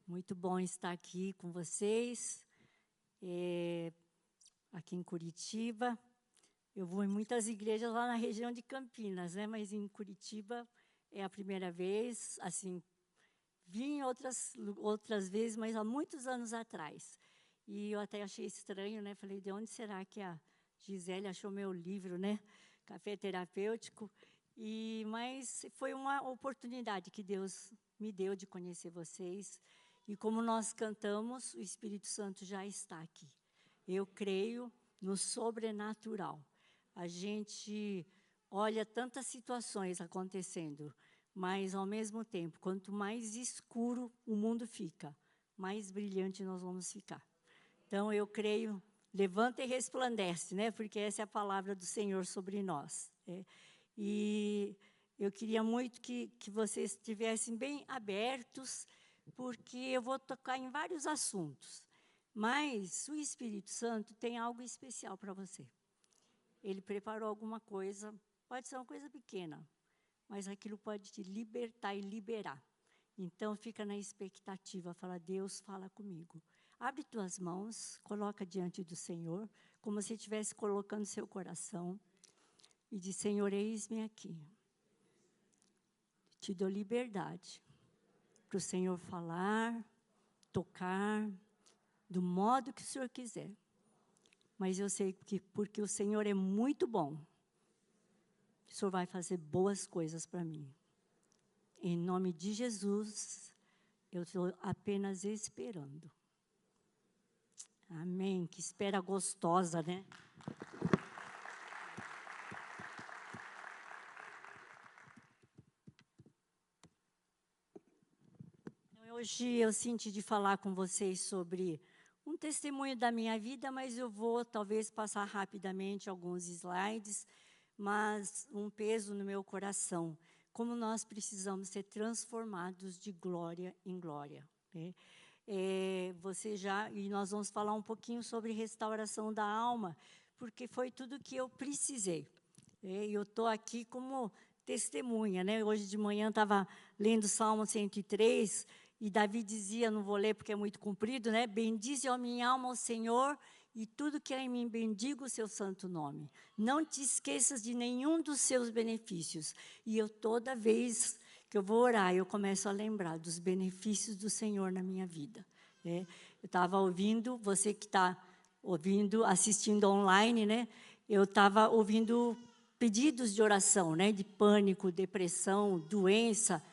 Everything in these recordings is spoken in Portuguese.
Muito bom estar aqui com vocês, aqui em Curitiba. Eu vou em muitas igrejas lá na região de Campinas, né? Mas em Curitiba é a primeira vez, assim, vim outras vezes, mas há muitos anos atrás. E eu até achei estranho, né? Falei, de onde será que a Gisele achou meu livro, né? Café Terapêutico. Mas foi uma oportunidade que Deus me deu de conhecer vocês. E como nós cantamos, o Espírito Santo já está aqui. Eu creio no sobrenatural. A gente olha tantas situações acontecendo, mas, ao mesmo tempo, quanto mais escuro o mundo fica, mais brilhante nós vamos ficar. Então, eu creio, levanta e resplandece, né? Porque essa é a palavra do Senhor sobre nós. E eu queria muito que vocês estivessem bem abertos, porque eu vou tocar em vários assuntos. Mas o Espírito Santo tem algo especial para você. Ele preparou alguma coisa, pode ser uma coisa pequena, mas aquilo pode te libertar e liberar. Então, fica na expectativa, fala, Deus, fala comigo. Abre tuas mãos, coloca diante do Senhor, como se estivesse colocando seu coração, e diz, Senhor, eis-me aqui. Te dou liberdade para o Senhor falar, tocar, do modo que o Senhor quiser. Mas eu sei que, porque o Senhor é muito bom, o Senhor vai fazer boas coisas para mim. Em nome de Jesus, eu estou apenas esperando. Amém. Que espera gostosa, né? Hoje eu senti de falar com vocês sobre um testemunho da minha vida, mas eu vou talvez passar rapidamente alguns slides, mas um peso no meu coração. Como nós precisamos ser transformados de glória em glória, né? E nós vamos falar um pouquinho sobre restauração da alma, porque foi tudo que eu precisei. E eu estou aqui como testemunha, né? Hoje de manhã estava lendo Salmo 103, e Davi dizia, não vou ler porque é muito comprido, né? Bendize a minha alma ao Senhor, e tudo que há em mim bendiga o seu santo nome. Não te esqueças de nenhum dos seus benefícios. E eu, toda vez que eu vou orar, eu começo a lembrar dos benefícios do Senhor na minha vida. Eu estava ouvindo, você que está ouvindo, assistindo online, né? Eu estava ouvindo pedidos de oração, né? De pânico, depressão, doença.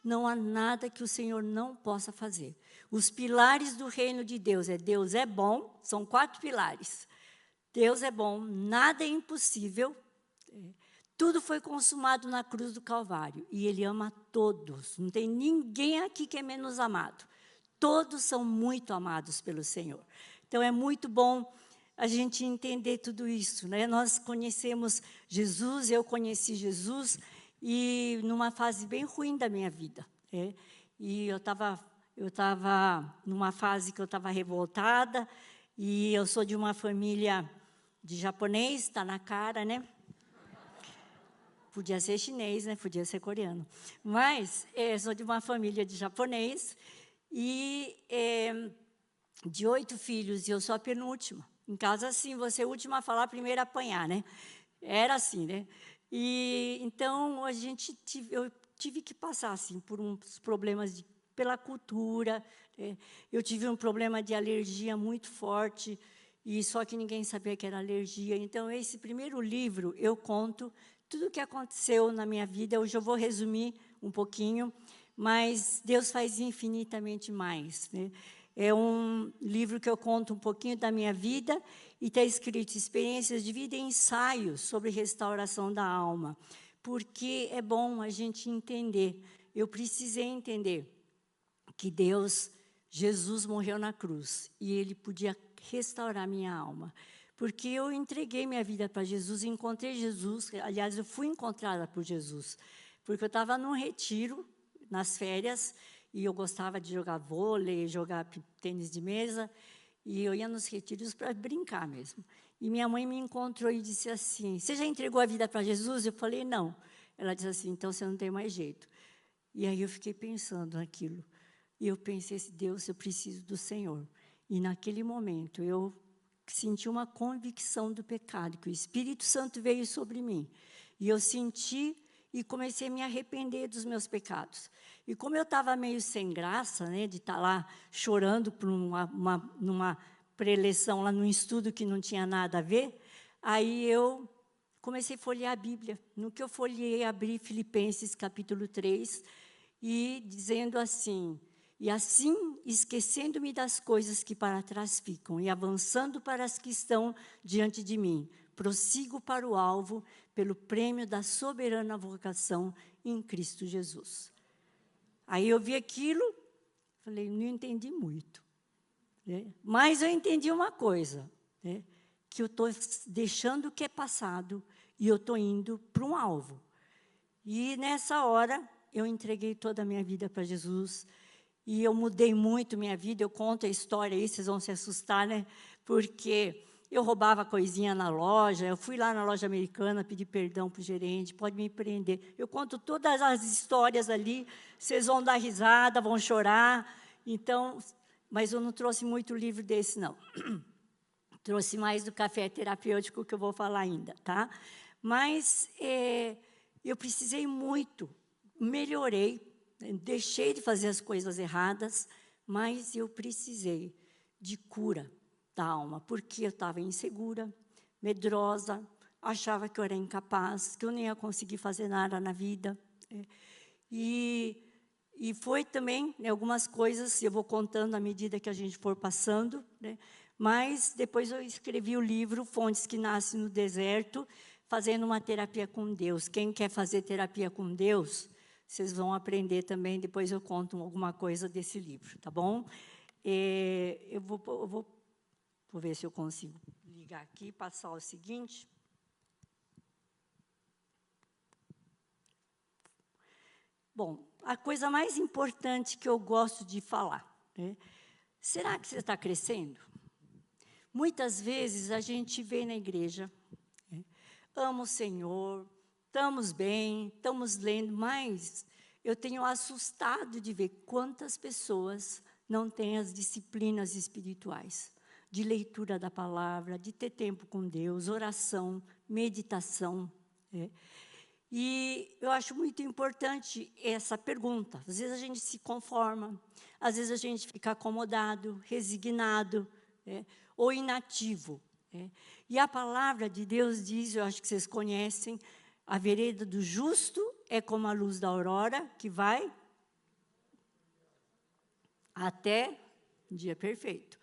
Não há nada que o Senhor não possa fazer. Os pilares do reino de Deus é bom, são 4 pilares. Deus é bom, nada é impossível. Tudo foi consumado na cruz do Calvário. E Ele ama todos. Não tem ninguém aqui que é menos amado. Todos são muito amados pelo Senhor. Então, é muito bom a gente entender tudo isso, né? Nós conhecemos Jesus, eu conheci Jesus, e numa fase bem ruim da minha vida. E eu estava numa fase que eu estava revoltada, e eu sou de uma família de japonês, está na cara, né? Podia ser chinês, né? Podia ser coreano. Mas eu sou de uma família de japonês, e de 8 filhos, e eu sou a penúltima. Em casa, assim, você é a última a falar, a primeira a apanhar, né? Era assim, né? E então eu tive que passar assim por uns problemas pela cultura. Eu tive um problema de alergia muito forte, e só que ninguém sabia que era alergia. Então, esse primeiro livro eu conto tudo o que aconteceu na minha vida. Hoje eu vou resumir um pouquinho, mas Deus faz infinitamente mais, né? É um livro que eu conto um pouquinho da minha vida, e está escrito experiências de vida e ensaios sobre restauração da alma, porque é bom a gente entender. Eu precisei entender que Jesus morreu na cruz, e Ele podia restaurar minha alma, porque eu entreguei minha vida para Jesus, encontrei Jesus. Aliás, eu fui encontrada por Jesus, porque eu estava num retiro, nas férias, e eu gostava de jogar vôlei, jogar tênis de mesa, e eu ia nos retiros para brincar mesmo. E minha mãe me encontrou e disse assim, você já entregou a vida para Jesus? Eu falei, não. Ela disse assim, então você não tem mais jeito. E aí eu fiquei pensando naquilo. E eu pensei assim, Deus, eu preciso do Senhor. E naquele momento eu senti uma convicção do pecado, que o Espírito Santo veio sobre mim. E eu senti e comecei a me arrepender dos meus pecados. E como eu estava meio sem graça, né, de estar lá chorando por numa preleção, lá num estudo que não tinha nada a ver, aí eu comecei a folhear a Bíblia. No que eu folheei, abri Filipenses capítulo 3, e dizendo assim, e assim, esquecendo-me das coisas que para trás ficam, e avançando para as que estão diante de mim, prossigo para o alvo, pelo prêmio da soberana vocação em Cristo Jesus. Aí eu vi aquilo, falei, não entendi muito, né? Mas eu entendi uma coisa, né? Que eu estou deixando o que é passado e eu estou indo para um alvo. E nessa hora, eu entreguei toda a minha vida para Jesus, e eu mudei muito minha vida. Eu conto a história aí, vocês vão se assustar, né? Porque eu roubava coisinha na loja, eu fui lá na loja americana, pedi perdão para o gerente, pode me prender. Eu conto todas as histórias ali, vocês vão dar risada, vão chorar. Então, mas eu não trouxe muito livro desse, não. Trouxe mais do café terapêutico, que eu vou falar ainda, tá? Mas eu precisei muito, melhorei, deixei de fazer as coisas erradas, mas eu precisei de cura da alma, porque eu estava insegura, medrosa, achava que eu era incapaz, que eu nem ia conseguir fazer nada na vida. E foi também, né, algumas coisas, eu vou contando à medida que a gente for passando, né? Mas depois eu escrevi o livro Fontes que Nascem no Deserto, fazendo uma terapia com Deus. Quem quer fazer terapia com Deus, vocês vão aprender também, depois eu conto alguma coisa desse livro, tá bom? Eu vou ver se eu consigo ligar aqui e passar o seguinte. Bom, a coisa mais importante que eu gosto de falar, né? Será que você está crescendo? Muitas vezes a gente vem na igreja, né? Ama o Senhor, estamos bem, estamos lendo, mas eu tenho assustado de ver quantas pessoas não têm as disciplinas espirituais, de leitura da palavra, de ter tempo com Deus, oração, meditação, né? E eu acho muito importante essa pergunta. Às vezes a gente se conforma, às vezes a gente fica acomodado, resignado, né? Ou inativo, né? E a palavra de Deus diz, eu acho que vocês conhecem, a vereda do justo é como a luz da aurora, que vai até o dia perfeito.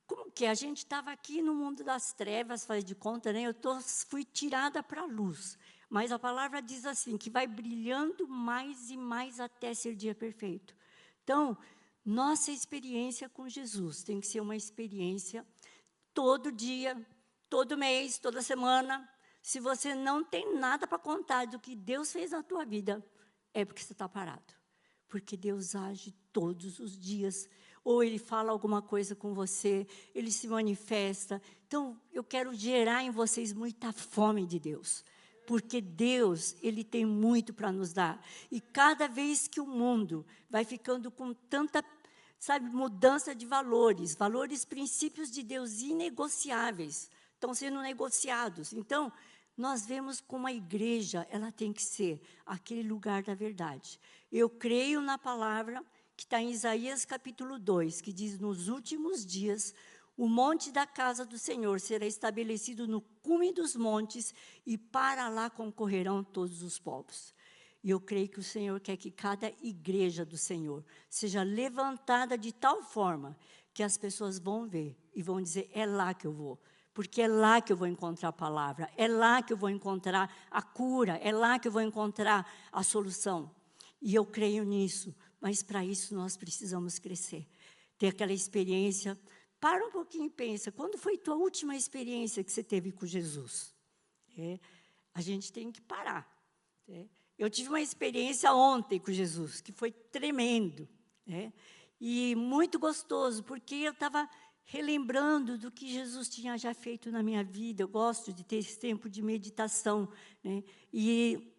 Como que a gente estava aqui no mundo das trevas, faz de conta, né? Fui tirada para a luz. Mas a palavra diz assim, que vai brilhando mais e mais até ser dia perfeito. Então, nossa experiência com Jesus tem que ser uma experiência todo dia, todo mês, toda semana. Se você não tem nada para contar do que Deus fez na tua vida, é porque você está parado. Porque Deus age todos os dias. Ou Ele fala alguma coisa com você, Ele se manifesta. Então, eu quero gerar em vocês muita fome de Deus. Porque Deus, Ele tem muito para nos dar. E cada vez que o mundo vai ficando com tanta, sabe, mudança de valores, princípios de Deus inegociáveis, estão sendo negociados. Então, nós vemos como a igreja, ela tem que ser aquele lugar da verdade. Eu creio na palavra que está em Isaías capítulo 2, que diz, nos últimos dias, o monte da casa do Senhor será estabelecido no cume dos montes, e para lá concorrerão todos os povos. E eu creio que o Senhor quer que cada igreja do Senhor seja levantada de tal forma que as pessoas vão ver e vão dizer, é lá que eu vou. Porque é lá que eu vou encontrar a palavra, é lá que eu vou encontrar a cura, é lá que eu vou encontrar a solução. E eu creio nisso, mas para isso nós precisamos crescer. Ter aquela experiência. Para um pouquinho e pensa, quando foi a tua última experiência que você teve com Jesus? A gente tem que parar. Eu tive uma experiência ontem com Jesus, que foi tremendo, e muito gostoso, porque eu estava relembrando do que Jesus tinha já feito na minha vida. Eu gosto de ter esse tempo de meditação, né? E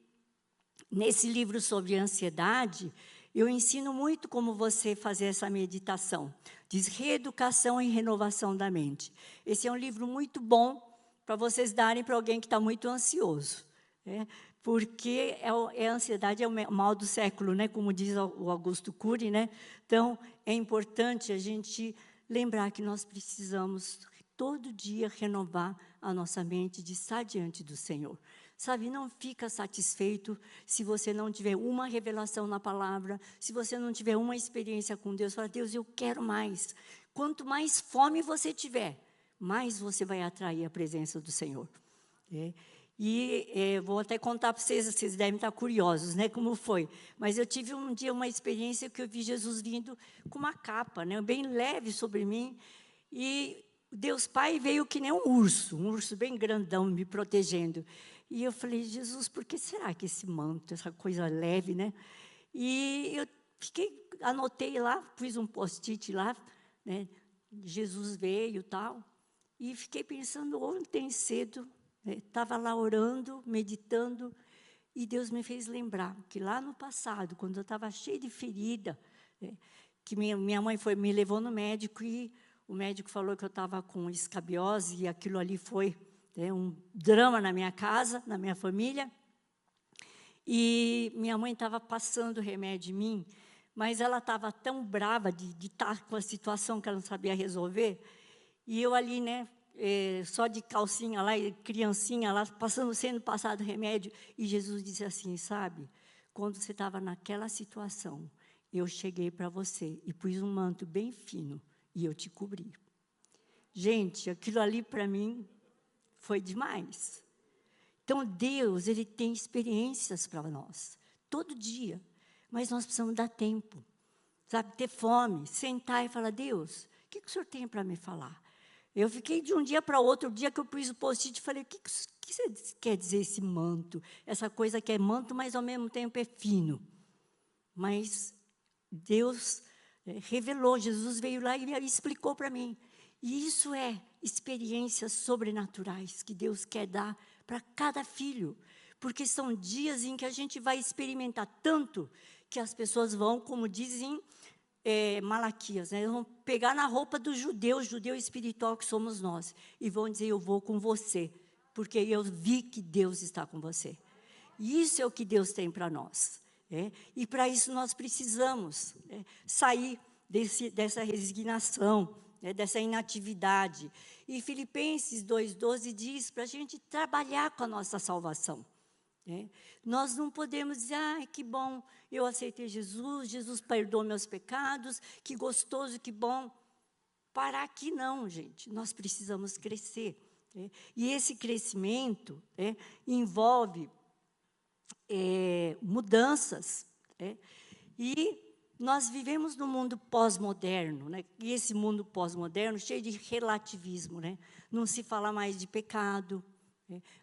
nesse livro sobre ansiedade, eu ensino muito como você fazer essa meditação. Diz Reeducação e Renovação da Mente. Esse é um livro muito bom para vocês darem para alguém que está muito ansioso. Porque a ansiedade é o mal do século, né? Como diz o Augusto Cury, né? Então, é importante a gente lembrar que nós precisamos todo dia renovar a nossa mente de estar diante do Senhor. Sabe, não fica satisfeito se você não tiver uma revelação na palavra, se você não tiver uma experiência com Deus. Fala, Deus, eu quero mais. Quanto mais fome você tiver, mais você vai atrair a presença do Senhor. Vou até contar para vocês devem estar curiosos, né, como foi. Mas eu tive um dia uma experiência que eu vi Jesus vindo com uma capa, né, bem leve sobre mim, e Deus Pai veio que nem um urso bem grandão me protegendo. E eu falei, Jesus, por que será que esse manto, essa coisa leve, né? E eu anotei lá, fiz um post-it lá, né, Jesus veio e tal, e fiquei pensando ontem cedo, estava lá orando, meditando, e Deus me fez lembrar que lá no passado, quando eu estava cheia de ferida, que minha mãe me levou no médico, e o médico falou que eu estava com escabiose, e aquilo ali foi um drama na minha casa, na minha família. E minha mãe estava passando remédio em mim, mas ela estava tão brava de estar com a situação que ela não sabia resolver, e eu ali, né, só de calcinha lá, criancinha lá, sendo passado remédio, e Jesus disse assim, sabe, quando você estava naquela situação, eu cheguei para você e pus um manto bem fino, e eu te cobri. Gente, aquilo ali para mim foi demais. Então, Deus, Ele tem experiências para nós, todo dia, mas nós precisamos dar tempo, sabe, ter fome, sentar e falar, Deus, o que o Senhor tem para me falar? Eu fiquei de um dia para outro dia que eu pus o post-it e falei, o que você quer dizer esse manto? Essa coisa que é manto, mas ao mesmo tempo é fino. Mas Deus revelou, Jesus veio lá e explicou para mim. E isso é experiências sobrenaturais que Deus quer dar para cada filho. Porque são dias em que a gente vai experimentar tanto que as pessoas vão, como dizem Malaquias, né? Vão pegar na roupa do judeu espiritual que somos nós, e vão dizer, eu vou com você, porque eu vi que Deus está com você. E isso é o que Deus tem para nós. E para isso nós precisamos sair dessa resignação, dessa inatividade. E Filipenses 2,12 diz para a gente trabalhar com a nossa salvação. Nós não podemos dizer, que bom, eu aceitei Jesus, Jesus perdoou meus pecados, que gostoso, que bom. Parar aqui não, gente, nós precisamos crescer. E esse crescimento envolve mudanças. E nós vivemos num mundo pós-moderno, né? E esse mundo pós-moderno cheio de relativismo, né? Não se fala mais de pecado.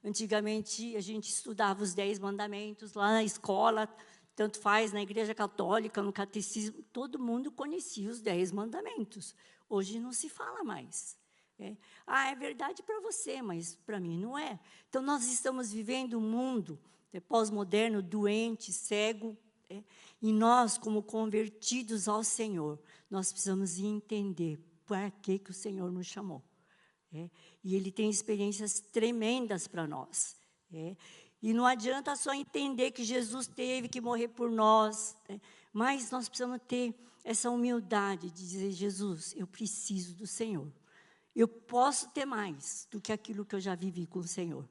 Antigamente, a gente estudava os 10 mandamentos lá na escola, tanto faz na Igreja Católica, no catecismo, todo mundo conhecia os 10 mandamentos. Hoje não se fala mais. É verdade para você, mas para mim não é. Então, nós estamos vivendo um mundo pós-moderno, doente, cego, e nós, como convertidos ao Senhor, nós precisamos entender para que o Senhor nos chamou. E Ele tem experiências tremendas para nós. E não adianta só entender que Jesus teve que morrer por nós, mas nós precisamos ter essa humildade de dizer, Jesus, eu preciso do Senhor. Eu posso ter mais do que aquilo que eu já vivi com o Senhor.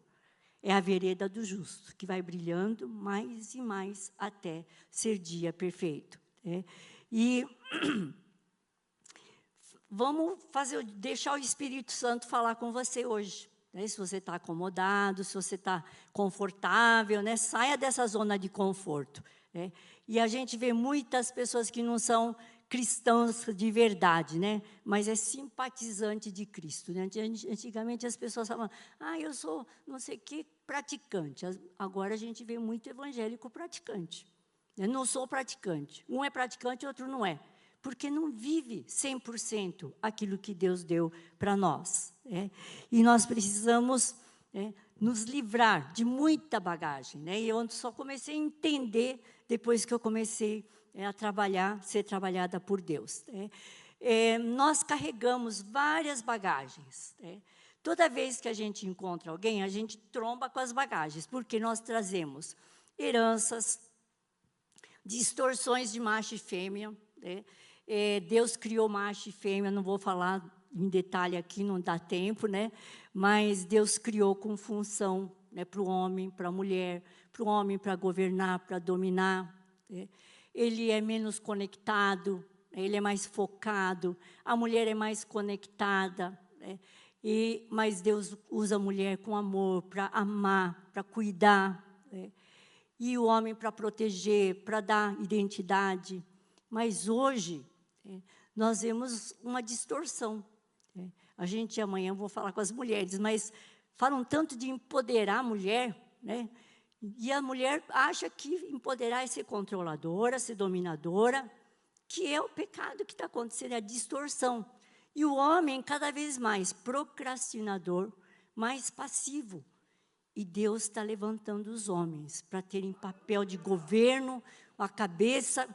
É a vereda do justo, que vai brilhando mais e mais até ser dia perfeito. E vamos deixar o Espírito Santo falar com você hoje. Se você está acomodado, se você está confortável, saia dessa zona de conforto. E a gente vê muitas pessoas que não são cristãos de verdade, mas é simpatizante de Cristo. Antigamente as pessoas falavam, eu sou não sei o que praticante. Agora a gente vê muito evangélico praticante. Não sou praticante. Um é praticante, outro não é. Porque não vive 100% aquilo que Deus deu para nós. E nós precisamos nos livrar de muita bagagem. E eu só comecei a entender depois que eu comecei a trabalhar, ser trabalhada por Deus. Nós carregamos várias bagagens. Toda vez que a gente encontra alguém, a gente tromba com as bagagens, porque nós trazemos heranças, distorções de macho e fêmea. Deus criou macho e fêmea, não vou falar em detalhe aqui, não dá tempo, mas Deus criou com função, para o homem, para a mulher, para o homem para governar, para dominar. Ele é menos conectado, ele é mais focado, a mulher é mais conectada, mas Deus usa a mulher com amor, para amar, para cuidar, e o homem para proteger, para dar identidade. Mas hoje, nós vemos uma distorção. A gente, amanhã, eu vou falar com as mulheres, mas falam tanto de empoderar a mulher, e a mulher acha que empoderar é ser controladora, ser dominadora, que é o pecado que está acontecendo, é a distorção. E o homem, cada vez mais procrastinador, mais passivo. E Deus está levantando os homens para terem papel de governo, a cabeça,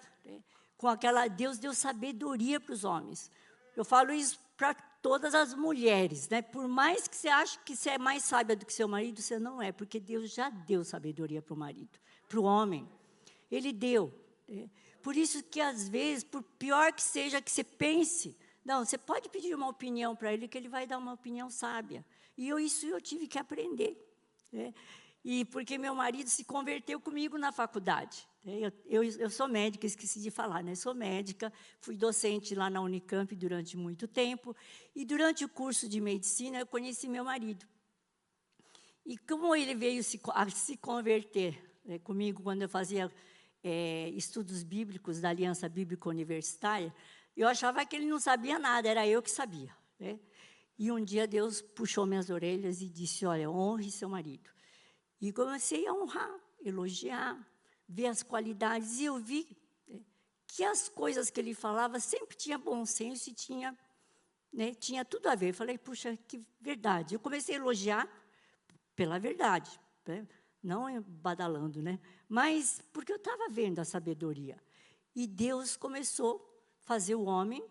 com aquela... Deus deu sabedoria para os homens. Eu falo isso para todas as mulheres, Por mais que você ache que você é mais sábia do que seu marido, você não é, porque Deus já deu sabedoria para o marido, para o homem. Ele deu. Por isso que, às vezes, por pior que seja que você pense, não, você pode pedir uma opinião para ele, que ele vai dar uma opinião sábia. E isso eu tive que aprender. E porque meu marido se converteu comigo na faculdade. Eu sou médica, esqueci de falar, Sou médica, fui docente lá na Unicamp durante muito tempo, e durante o curso de medicina eu conheci meu marido. E como ele veio a se converter comigo quando eu fazia estudos bíblicos da Aliança Bíblica Universitária, eu achava que ele não sabia nada, era eu que sabia. E um dia Deus puxou minhas orelhas e disse, olha, honre seu marido. E comecei a honrar, elogiar, ver as qualidades, e eu vi que as coisas que ele falava sempre tinha bom senso e tinha tudo a ver. Eu falei, puxa, que verdade. Eu comecei a elogiar pela verdade, não badalando, mas porque eu estava vendo a sabedoria. E Deus começou a fazer o homem,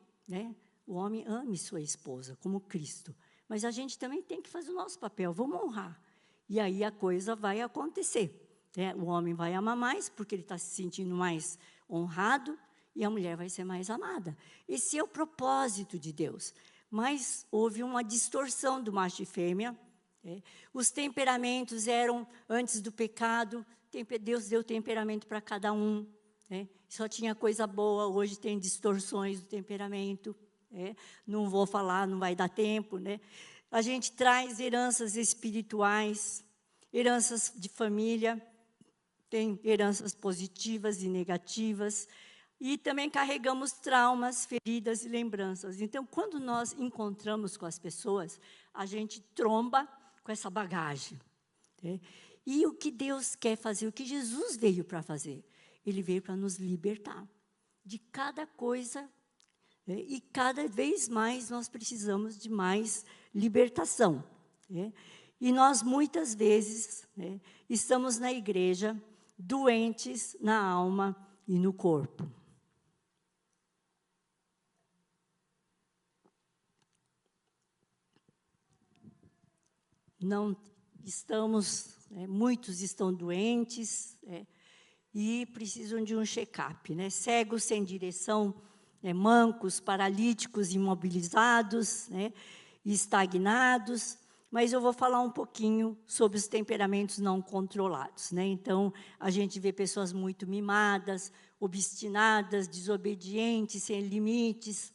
o homem ame sua esposa, como Cristo. Mas a gente também tem que fazer o nosso papel, vamos honrar. E aí a coisa vai acontecer. O homem vai amar mais, porque ele está se sentindo mais honrado, e a mulher vai ser mais amada. Esse é o propósito de Deus. Mas houve uma distorção do macho e fêmea. Os temperamentos eram, antes do pecado, Deus deu temperamento para cada um. Só tinha coisa boa, hoje tem distorções do temperamento. Não vou falar, não vai dar tempo. A gente traz heranças espirituais, heranças de família, tem heranças positivas e negativas, e também carregamos traumas, feridas e lembranças. Então, quando nós encontramos com as pessoas, a gente tromba com essa bagagem. E o que Deus quer fazer, o que Jesus veio para fazer? Ele veio para nos libertar de cada coisa, e cada vez mais nós precisamos de mais libertação. E nós, muitas vezes, estamos na igreja doentes na alma e no corpo. Não estamos, muitos estão doentes, e precisam de um check-up, cegos sem direção, mancos, paralíticos, imobilizados, estagnados. Mas eu vou falar um pouquinho sobre os temperamentos não controlados. Então, a gente vê pessoas muito mimadas, obstinadas, desobedientes, sem limites,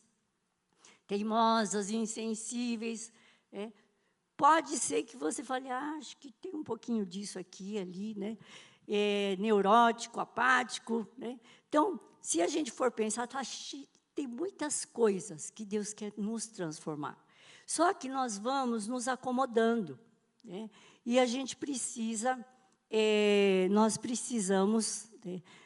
teimosas, insensíveis. Pode ser que você fale, acho que tem um pouquinho disso aqui, ali, neurótico, apático. Então, se a gente for pensar, tem muitas coisas que Deus quer nos transformar. Só que nós vamos nos acomodando, e a gente precisa, nós precisamos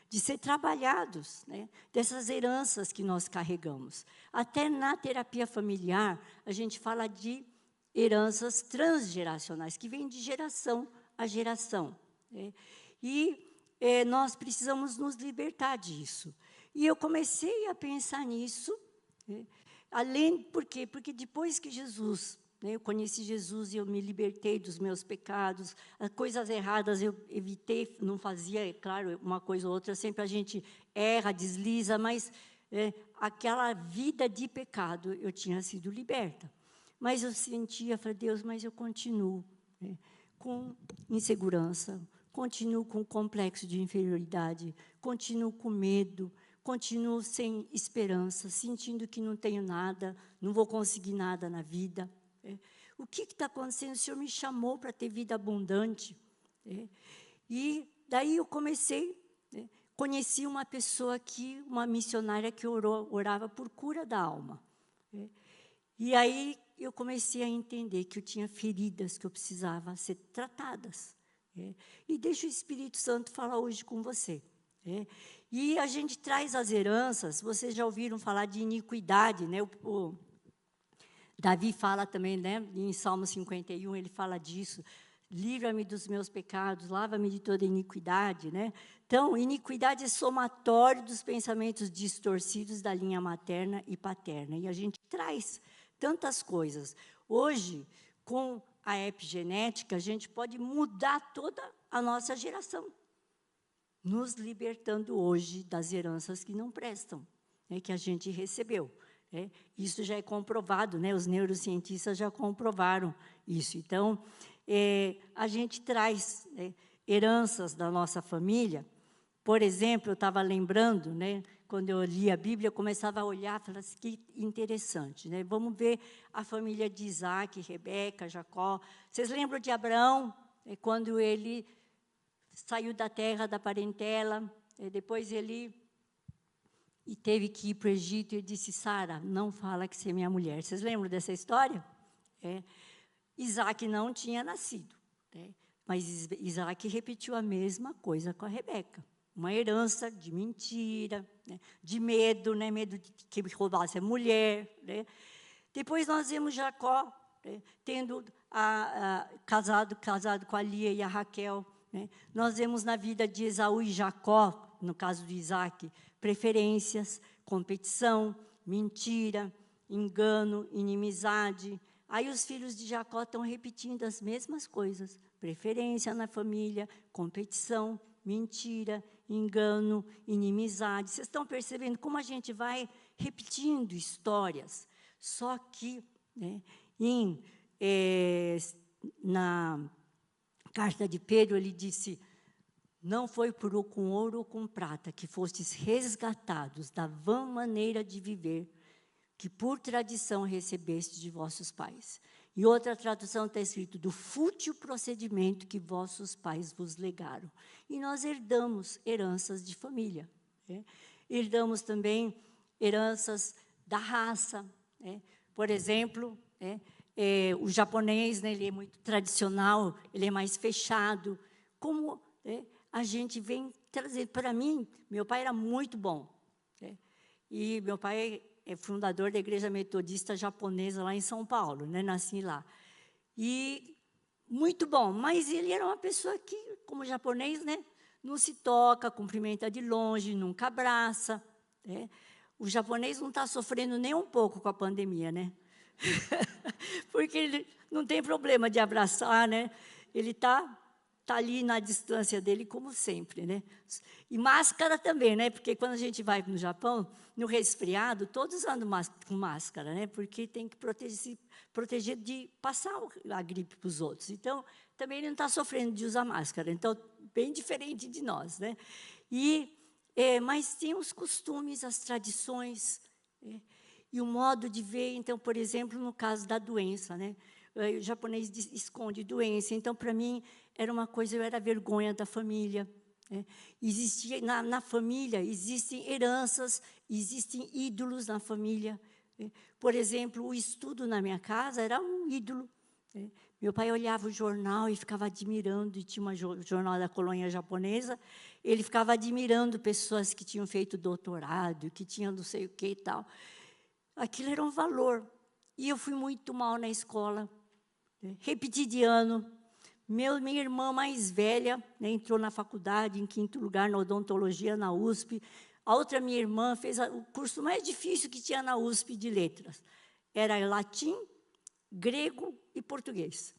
de ser trabalhados, dessas heranças que nós carregamos. Até na terapia familiar, a gente fala de heranças transgeracionais, que vêm de geração a geração. E nós precisamos nos libertar disso. E eu comecei a pensar nisso, né? Além, por quê? Porque depois que Jesus, né, eu conheci Jesus e eu me libertei dos meus pecados, as coisas erradas eu evitei, não fazia, é claro, uma coisa ou outra, sempre a gente erra, desliza, mas aquela vida de pecado, eu tinha sido liberta. Mas eu sentia, falei, Deus, mas eu continuo, né, com insegurança, continuo com complexo de inferioridade, continuo com medo, continuo sem esperança, sentindo que não tenho nada, não vou conseguir nada na vida. O que está acontecendo? O Senhor me chamou para ter vida abundante. E daí eu comecei, conheci uma pessoa aqui, uma missionária que orava por cura da alma. E aí eu comecei a entender que eu tinha feridas que eu precisava ser tratadas. E deixa o Espírito Santo falar hoje com você. E a gente traz as heranças, vocês já ouviram falar de iniquidade, né? O Davi fala também, né? Em Salmo 51, ele fala disso. Livra-me dos meus pecados, lava-me de toda iniquidade, né? Então, iniquidade é somatório dos pensamentos distorcidos da linha materna e paterna. E a gente traz tantas coisas. Hoje, com a epigenética, a gente pode mudar toda a nossa geração, nos libertando hoje das heranças que não prestam, né, que a gente recebeu. Isso já é comprovado, né, os neurocientistas já comprovaram isso. Então, a gente traz, né, heranças da nossa família. Por exemplo, eu estava lembrando, né, quando eu li a Bíblia, eu começava a olhar e falava assim, que interessante. Né? Vamos ver a família de Isaac, Rebeca, Jacó. Vocês lembram de Abraão, quando ele saiu da terra da parentela, depois ele teve que ir para o Egito e disse, Sara, não fala que você é minha mulher. Vocês lembram dessa história? Isaac não tinha nascido, né? Mas Isaac repetiu a mesma coisa com a Rebeca. Uma herança de mentira, né? De medo, né? Medo de que roubasse a mulher. Né? Depois nós vemos Jacó, né? Tendo casado com a Lia e a Raquel. Né? Nós vemos na vida de Esaú e Jacó, no caso de Isaac, preferências, competição, mentira, engano, inimizade. Aí os filhos de Jacó estão repetindo as mesmas coisas. Preferência na família, competição, mentira, engano, inimizade. Vocês estão percebendo como a gente vai repetindo histórias? Só que, né, na carta de Pedro, ele disse, não foi com ouro ou com prata que fostes resgatados da vã maneira de viver que por tradição recebeste de vossos pais. E outra tradução está escrito, do fútil procedimento que vossos pais vos legaram. E nós herdamos heranças de família. Né? Herdamos também heranças da raça. Né? Por exemplo, o japonês, né, ele é muito tradicional, ele é mais fechado. Como a gente vem trazer, para mim, meu pai era muito bom. Né? E meu pai é fundador da Igreja Metodista Japonesa lá em São Paulo, né? Nasci lá. E muito bom, mas ele era uma pessoa que, como japonês, né, não se toca, cumprimenta de longe, nunca abraça. Né? O japonês não está sofrendo nem um pouco com a pandemia, né? Porque ele não tem problema de abraçar, né? Ele está ali na distância dele, como sempre, né? E máscara também, né? Porque quando a gente vai no Japão, no resfriado, todos andam com máscara, né? Porque tem que proteger de passar a gripe para os outros. Então, também ele não está sofrendo de usar máscara. Então, bem diferente de nós, né? Mas tem os costumes, as tradições, e o modo de ver. Então, por exemplo, no caso da doença, né? O japonês esconde doença. Então, para mim, era uma coisa, eu era vergonha da família. Existia, na família, existem heranças, existem ídolos na família. Por exemplo, o estudo na minha casa era um ídolo. Meu pai olhava o jornal e ficava admirando, e tinha um jornal da colônia japonesa, ele ficava admirando pessoas que tinham feito doutorado, que tinham não sei o que e tal. Aquilo era um valor. E eu fui muito mal na escola. Repeti de ano. Minha irmã mais velha, né, entrou na faculdade, em 5º lugar, na odontologia, na USP. A outra minha irmã fez o curso mais difícil que tinha na USP de letras. Era latim, grego e português.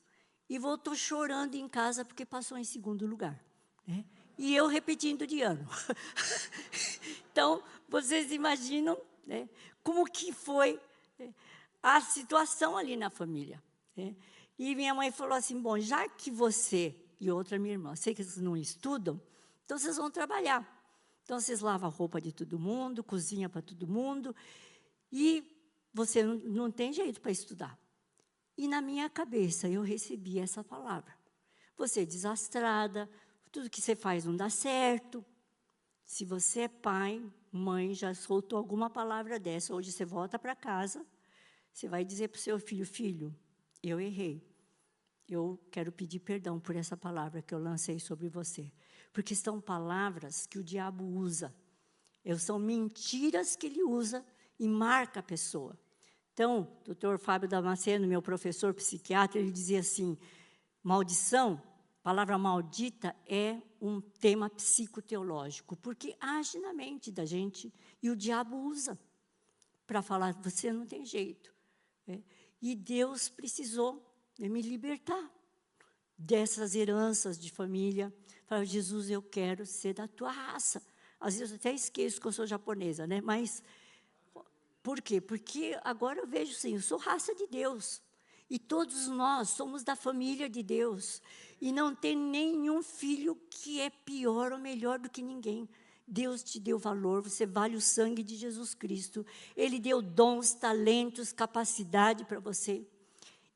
E voltou chorando em casa porque passou em segundo lugar, né? E eu repetindo de ano. Então, vocês imaginam, né, como que foi, né, a situação ali na família, né? E minha mãe falou assim, bom, já que você e outra minha irmã, sei que vocês não estudam, então vocês vão trabalhar. Então, vocês lavam a roupa de todo mundo, cozinham para todo mundo, e você não tem jeito para estudar. E na minha cabeça, eu recebi essa palavra. Você é desastrada, tudo que você faz não dá certo. Se você é pai, mãe, já soltou alguma palavra dessa, hoje você volta para casa, você vai dizer para o seu filho, filho, eu errei. Eu quero pedir perdão por essa palavra que eu lancei sobre você. Porque são palavras que o diabo usa. São mentiras que ele usa e marca a pessoa. Então, o doutor Fábio Damasceno, meu professor psiquiatra, ele dizia assim, maldição, palavra maldita é um tema psicoteológico, porque age na mente da gente e o diabo usa para falar, você não tem jeito. E Deus precisou me libertar dessas heranças de família. Falar, Jesus, eu quero ser da tua raça. Às vezes eu até esqueço que eu sou japonesa, né? Mas por quê? Porque agora eu vejo sim, eu sou raça de Deus. E todos nós somos da família de Deus. E não tem nenhum filho que é pior ou melhor do que ninguém. Deus te deu valor, você vale o sangue de Jesus Cristo. Ele deu dons, talentos, capacidade para você.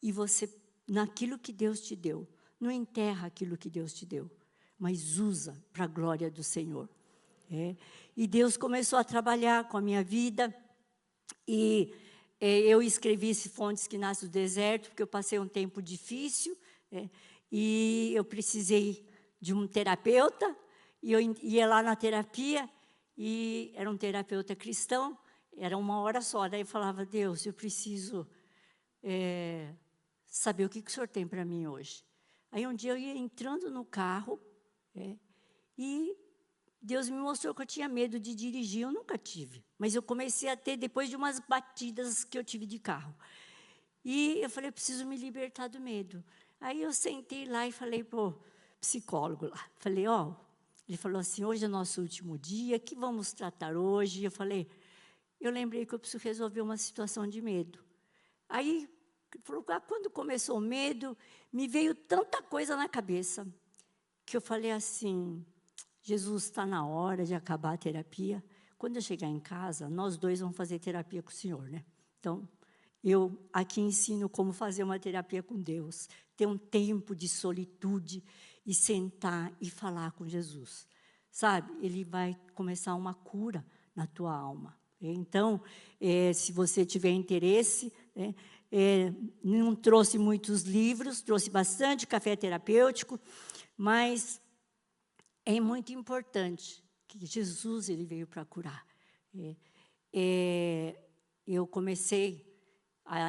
E você, naquilo que Deus te deu, não enterra aquilo que Deus te deu, mas usa para a glória do Senhor. E Deus começou a trabalhar com a minha vida. E eu escrevi esse Fontes que Nasce do Deserto, porque eu passei um tempo difícil, e eu precisei de um terapeuta, e eu ia lá na terapia, e era um terapeuta cristão, era 1 hora só, daí eu falava, Deus, eu preciso saber o que o Senhor tem para mim hoje. Aí um dia eu ia entrando no carro, e Deus me mostrou que eu tinha medo de dirigir, eu nunca tive. Mas eu comecei a ter depois de umas batidas que eu tive de carro. E eu falei, eu preciso me libertar do medo. Aí eu sentei lá e falei para o psicólogo lá. Falei, ó, ele falou assim, hoje é nosso último dia, o que vamos tratar hoje? Eu falei, eu lembrei que eu preciso resolver uma situação de medo. Aí, ele falou, quando começou o medo, me veio tanta coisa na cabeça, que eu falei assim, Jesus, está na hora de acabar a terapia. Quando eu chegar em casa, nós dois vamos fazer terapia com o Senhor, né? Então, eu aqui ensino como fazer uma terapia com Deus. Ter um tempo de solitude e sentar e falar com Jesus. Sabe? Ele vai começar uma cura na tua alma. Então, se você tiver interesse, não trouxe muitos livros, trouxe bastante café terapêutico, mas é muito importante que Jesus ele veio para curar. Eu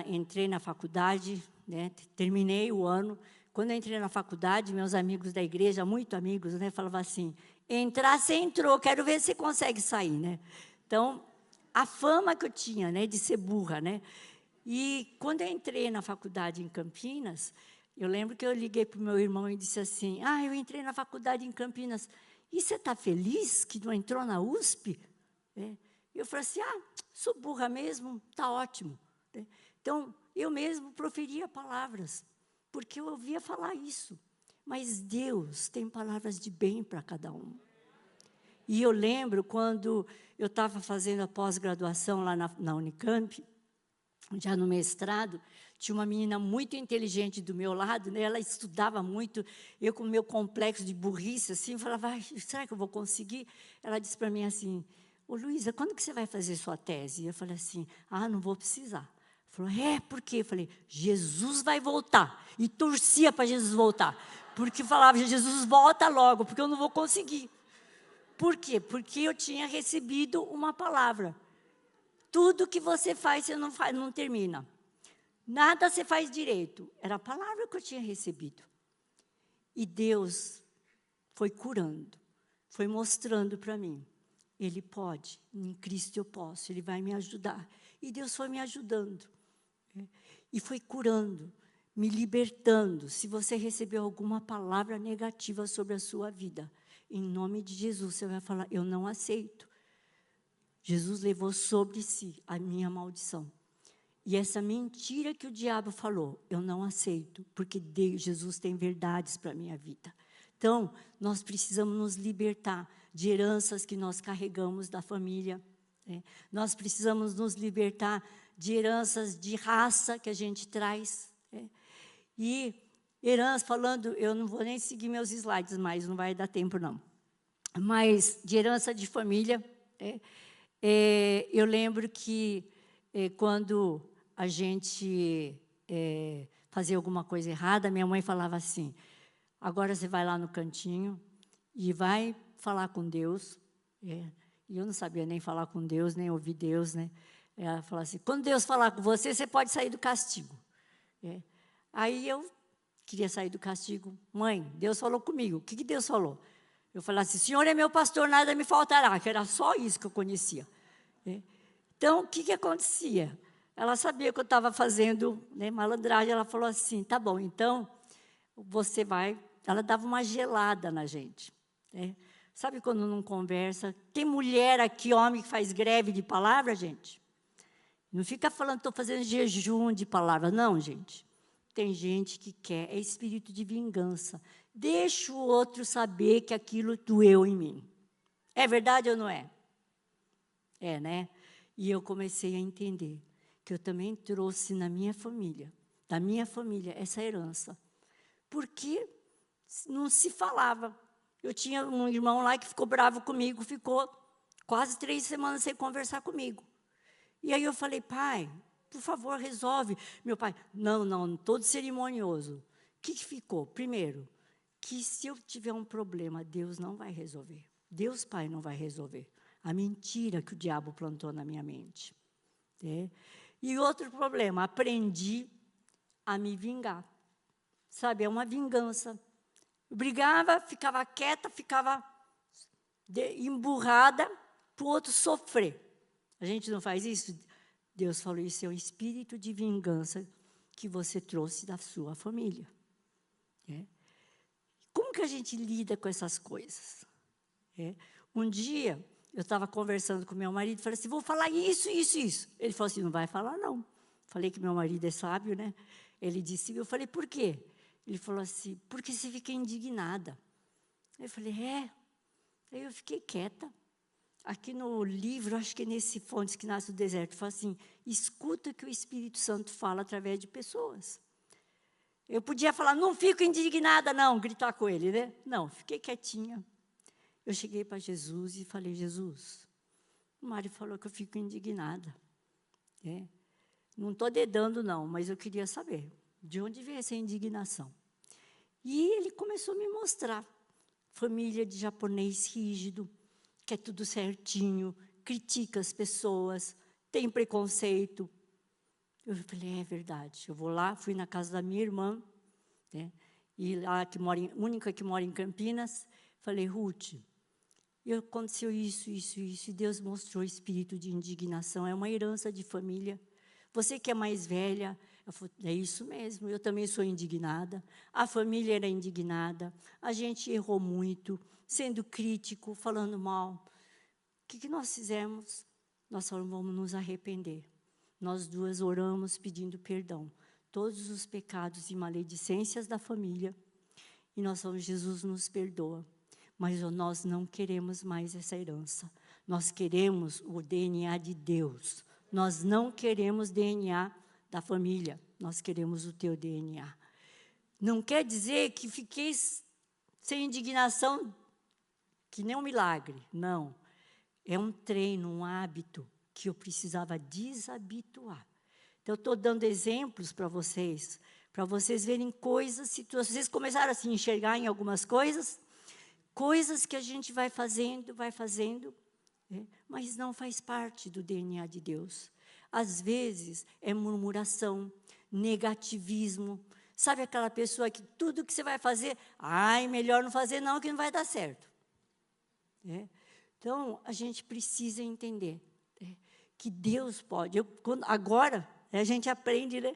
entrei na faculdade, né, terminei o ano. Quando eu entrei na faculdade, meus amigos da igreja, muito amigos, né, falavam assim, entrar, você entrou, quero ver se você consegue sair. Né? Então, a fama que eu tinha, né, de ser burra. Né? E quando eu entrei na faculdade em Campinas, eu lembro que eu liguei para o meu irmão e disse assim, eu entrei na faculdade em Campinas, e você está feliz que não entrou na USP? Eu falei assim, sou burra mesmo, está ótimo. Então, eu mesmo proferia palavras, porque eu ouvia falar isso. Mas Deus tem palavras de bem para cada um. E eu lembro quando eu estava fazendo a pós-graduação lá na Unicamp, já no mestrado, tinha uma menina muito inteligente do meu lado, né? Ela estudava muito, eu com o meu complexo de burrice, assim, falava, será que eu vou conseguir? Ela disse para mim assim, ô Luísa, quando que você vai fazer sua tese? Eu falei assim, não vou precisar. Falou, por quê? Eu falei, Jesus vai voltar. E torcia para Jesus voltar, porque falava, Jesus volta logo, porque eu não vou conseguir. Por quê? Porque eu tinha recebido uma palavra. Tudo que você faz, você não termina. Nada você faz direito. Era a palavra que eu tinha recebido. E Deus foi curando, foi mostrando para mim Ele pode, em Cristo eu posso, Ele vai me ajudar. E Deus foi me ajudando, e foi curando, me libertando. Se você recebeu alguma palavra negativa sobre a sua vida, em nome de Jesus, você vai falar, eu não aceito. Jesus levou sobre si a minha maldição. E essa mentira que o diabo falou, eu não aceito, porque Jesus tem verdades para a minha vida. Então, nós precisamos nos libertar de heranças que nós carregamos da família. Nós precisamos nos libertar de heranças de raça que a gente traz. E herança, falando, eu não vou nem seguir meus slides mais, não vai dar tempo não. Mas de herança de família, eu lembro que quando a gente fazia alguma coisa errada, minha mãe falava assim, agora você vai lá no cantinho e vai falar com Deus. E eu não sabia nem falar com Deus, nem ouvir Deus, né? Ela falou assim, quando Deus falar com você, você pode sair do castigo. Aí eu queria sair do castigo. Mãe, Deus falou comigo. O que Deus falou? Eu falei assim, Senhor é meu pastor, nada me faltará, que era só isso que eu conhecia. Então, o que acontecia? Ela sabia que eu estava fazendo malandragem, ela falou assim, tá bom, então, você vai... Ela dava uma gelada na gente. Sabe quando não conversa? Tem mulher aqui, homem, que faz greve de palavra, gente? Não fica falando, estou fazendo jejum de palavra. Não, gente. Tem gente que quer, é espírito de vingança. Deixa o outro saber que aquilo doeu em mim. É verdade ou não é? Né? E eu comecei a entender que eu também trouxe na minha família, da minha família, essa herança. Porque não se falava. Eu tinha um irmão lá que ficou bravo comigo, ficou quase 3 semanas sem conversar comigo. E aí eu falei, pai, por favor, resolve. Meu pai, não, todo cerimonioso. O que ficou? Primeiro, que se eu tiver um problema, Deus não vai resolver. Deus, Pai, não vai resolver. A mentira que o diabo plantou na minha mente. E outro problema, aprendi a me vingar. Sabe, é uma vingança. Eu brigava, ficava quieta, ficava emburrada para o outro sofrer. A gente não faz isso? Deus falou, isso é um espírito de vingança que você trouxe da sua família. Como que a gente lida com essas coisas? Um dia, eu estava conversando com meu marido, falei assim, vou falar isso. Ele falou assim, não vai falar, não. Falei que meu marido é sábio, né? Ele disse, eu falei, por quê? Ele falou assim, porque você fica indignada. Eu falei, Aí eu fiquei quieta. Aqui no livro, acho que é nesse Fontes que Nasce do Deserto, fala assim, escuta o que o Espírito Santo fala através de pessoas. Eu podia falar, não fico indignada, não, gritar com ele, né? Não, fiquei quietinha. Eu cheguei para Jesus e falei, Jesus, o Mário falou que eu fico indignada. Não estou dedando, não, mas eu queria saber de onde veio essa indignação. E ele começou a me mostrar. Família de japonês rígido, quer tudo certinho, critica as pessoas, tem preconceito. Eu falei, é verdade. Eu vou lá, fui na casa da minha irmã, e lá única que mora em Campinas, falei, Ruth, aconteceu isso, e Deus mostrou o espírito de indignação, é uma herança de família. Você que é mais velha, eu falei, é isso mesmo, eu também sou indignada, a família era indignada, a gente errou muito, sendo crítico, falando mal. O que nós fizemos? Nós falamos, vamos nos arrepender. Nós duas oramos pedindo perdão. Todos os pecados e maledicências da família. E nós falamos, Jesus nos perdoa. Mas nós não queremos mais essa herança. Nós queremos o DNA de Deus. Nós não queremos DNA da família. Nós queremos o teu DNA. Não quer dizer que fiquei sem indignação, que nem um milagre. Não. É um treino, um hábito que eu precisava desabituar. Então, eu estou dando exemplos para vocês verem coisas, situações. Vocês começaram a se enxergar em algumas coisas que a gente vai fazendo, mas não faz parte do DNA de Deus. Às vezes, é murmuração, negativismo. Sabe aquela pessoa que tudo que você vai fazer, melhor não fazer não, que não vai dar certo. Então, a gente precisa entender que Deus pode. Agora, a gente aprende, né?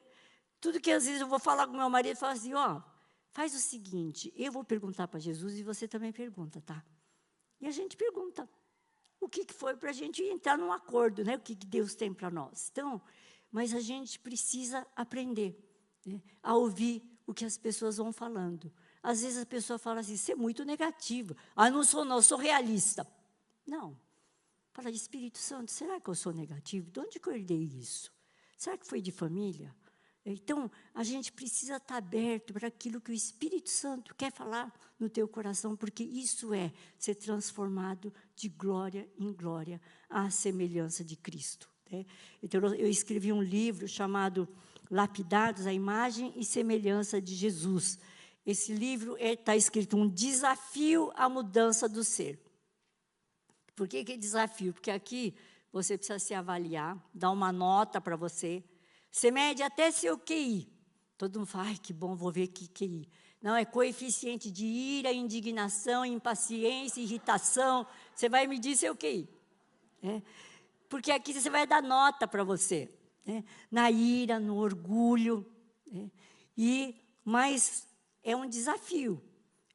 Tudo que às vezes eu vou falar com meu marido, eu falo assim, ó, faz o seguinte, eu vou perguntar para Jesus e você também pergunta, tá? E a gente pergunta o que foi para a gente entrar num acordo, né? O que Deus tem para nós. Então, mas a gente precisa aprender, né, a ouvir o que as pessoas vão falando. Às vezes a pessoa fala assim, você é muito negativo. Ah, não, eu sou realista. Não. Fala, Espírito Santo, será que eu sou negativo? De onde que eu herdei isso? Será que foi de família? Então, a gente precisa estar aberto para aquilo que o Espírito Santo quer falar no teu coração, porque isso é ser transformado de glória em glória à semelhança de Cristo. Né? Então, eu escrevi um livro chamado Lapidados à Imagem e Semelhança de Jesus. Esse livro está escrito um desafio à mudança do ser. Por que é desafio? Porque aqui você precisa se avaliar, dar uma nota para você. Você mede até seu QI. Todo mundo fala, ai, que bom, vou ver que QI. Não, é coeficiente de ira, indignação, impaciência, irritação. Você vai medir seu QI. Né? Porque aqui você vai dar nota para você. Né? Na ira, no orgulho. Né? Mas é um desafio.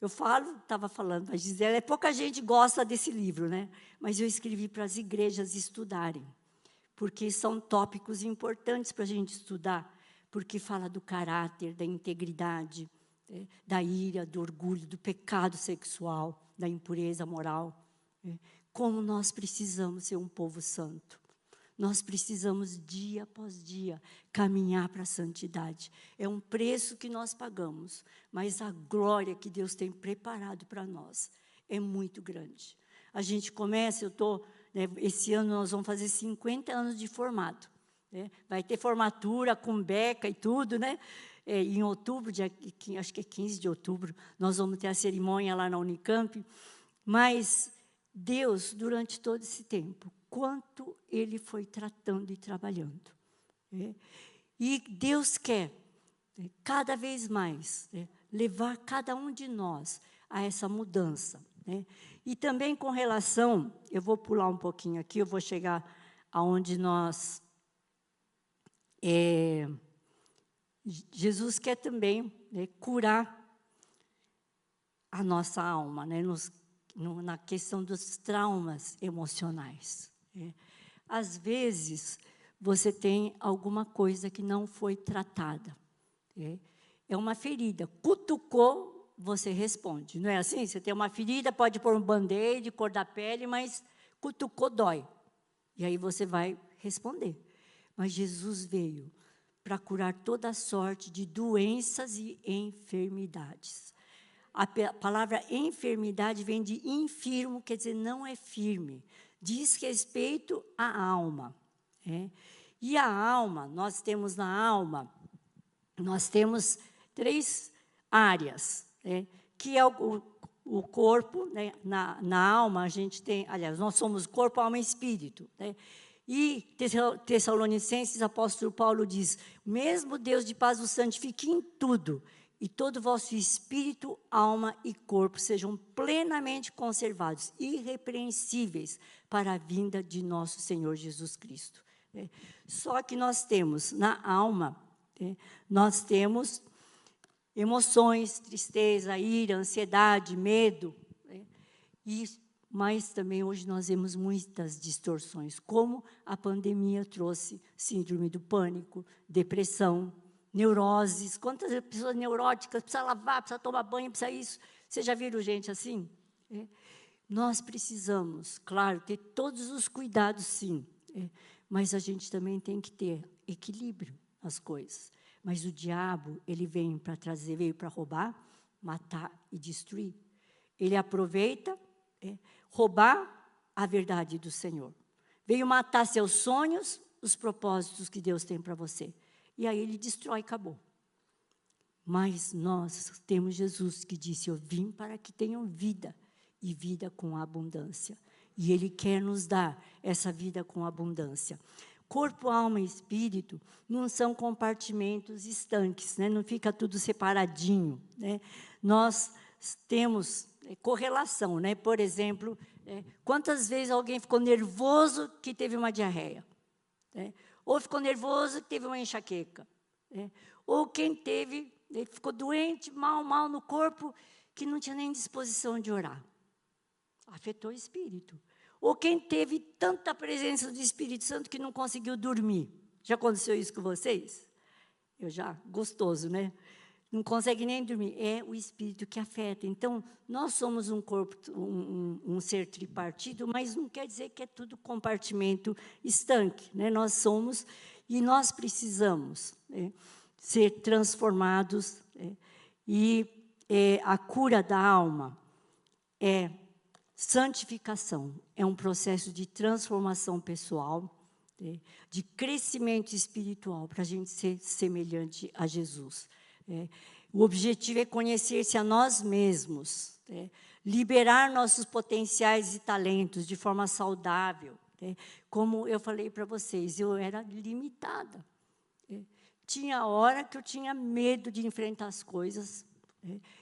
Eu estava falando para a Gisele, pouca gente gosta desse livro, né? Mas eu escrevi para as igrejas estudarem, porque são tópicos importantes para a gente estudar, porque fala do caráter, da integridade, da ira, do orgulho, do pecado sexual, da impureza moral. Como nós precisamos ser um povo santo. Nós precisamos, dia após dia, caminhar para a santidade. É um preço que nós pagamos, mas a glória que Deus tem preparado para nós é muito grande. A gente começa, esse ano nós vamos fazer 50 anos de formado. Né? Vai ter formatura com beca e tudo, né? Em outubro, acho que é 15 de outubro, nós vamos ter a cerimônia lá na Unicamp. Mas Deus, durante todo esse tempo, quanto Ele foi tratando e trabalhando. Né? E Deus quer, cada vez mais, levar cada um de nós a essa mudança. Né? E também com relação, eu vou pular um pouquinho aqui, eu vou chegar aonde nós... Jesus quer também, né, curar a nossa alma, né, na questão dos traumas emocionais. Às vezes, você tem alguma coisa que não foi tratada. É uma ferida. Cutucou, você responde. Não é assim? Você tem uma ferida, pode pôr um band-aid, cor da pele, mas cutucou, dói. E aí você vai responder. Mas Jesus veio para curar toda a sorte de doenças e enfermidades. A palavra enfermidade vem de infirmo, quer dizer, não é firme. Diz respeito à alma. E a alma, nós temos na alma, nós temos 3 áreas, que é o corpo, né? Na alma a gente tem, aliás, nós somos corpo, alma e espírito. E Tessalonicenses, apóstolo Paulo diz, mesmo Deus de paz os santifique em tudo, e todo o vosso espírito, alma e corpo sejam plenamente conservados, irrepreensíveis, para a vinda de nosso Senhor Jesus Cristo. Só que nós temos, na alma, nós temos emoções, tristeza, ira, ansiedade, medo. Mas também hoje nós vemos muitas distorções, como a pandemia trouxe síndrome do pânico, depressão, neuroses. Quantas pessoas neuróticas, precisa lavar, precisa tomar banho, precisa isso. Vocês já viram gente assim? Nós precisamos, claro, ter todos os cuidados, sim. Mas a gente também tem que ter equilíbrio nas coisas. Mas o diabo, ele veio para roubar, matar e destruir. Ele aproveita, roubar a verdade do Senhor. Veio matar seus sonhos, os propósitos que Deus tem para você. E aí ele destrói e acabou. Mas nós temos Jesus que disse, eu vim para que tenham vida, e vida com abundância. E Ele quer nos dar essa vida com abundância. Corpo, alma e espírito não são compartimentos estanques, né? Não fica tudo separadinho. Né? Nós temos correlação. Né? Por exemplo, Quantas vezes alguém ficou nervoso que teve uma diarreia? Ou ficou nervoso que teve uma enxaqueca? Ou quem teve, ficou doente, mal no corpo, que não tinha nem disposição de orar. Afetou o espírito. Ou quem teve tanta presença do Espírito Santo que não conseguiu dormir. Já aconteceu isso com vocês? Eu já, gostoso, né? Não consegue nem dormir. É o espírito que afeta. Então, nós somos um corpo, um ser tripartido, mas não quer dizer que é tudo compartimento estanque, né? Nós somos e nós precisamos ser transformados. E a cura da alma é santificação, é um processo de transformação pessoal, de crescimento espiritual, para a gente ser semelhante a Jesus. O objetivo é conhecer-se a nós mesmos, liberar nossos potenciais e talentos de forma saudável. Como eu falei para vocês, eu era limitada. Tinha hora que eu tinha medo de enfrentar as coisas.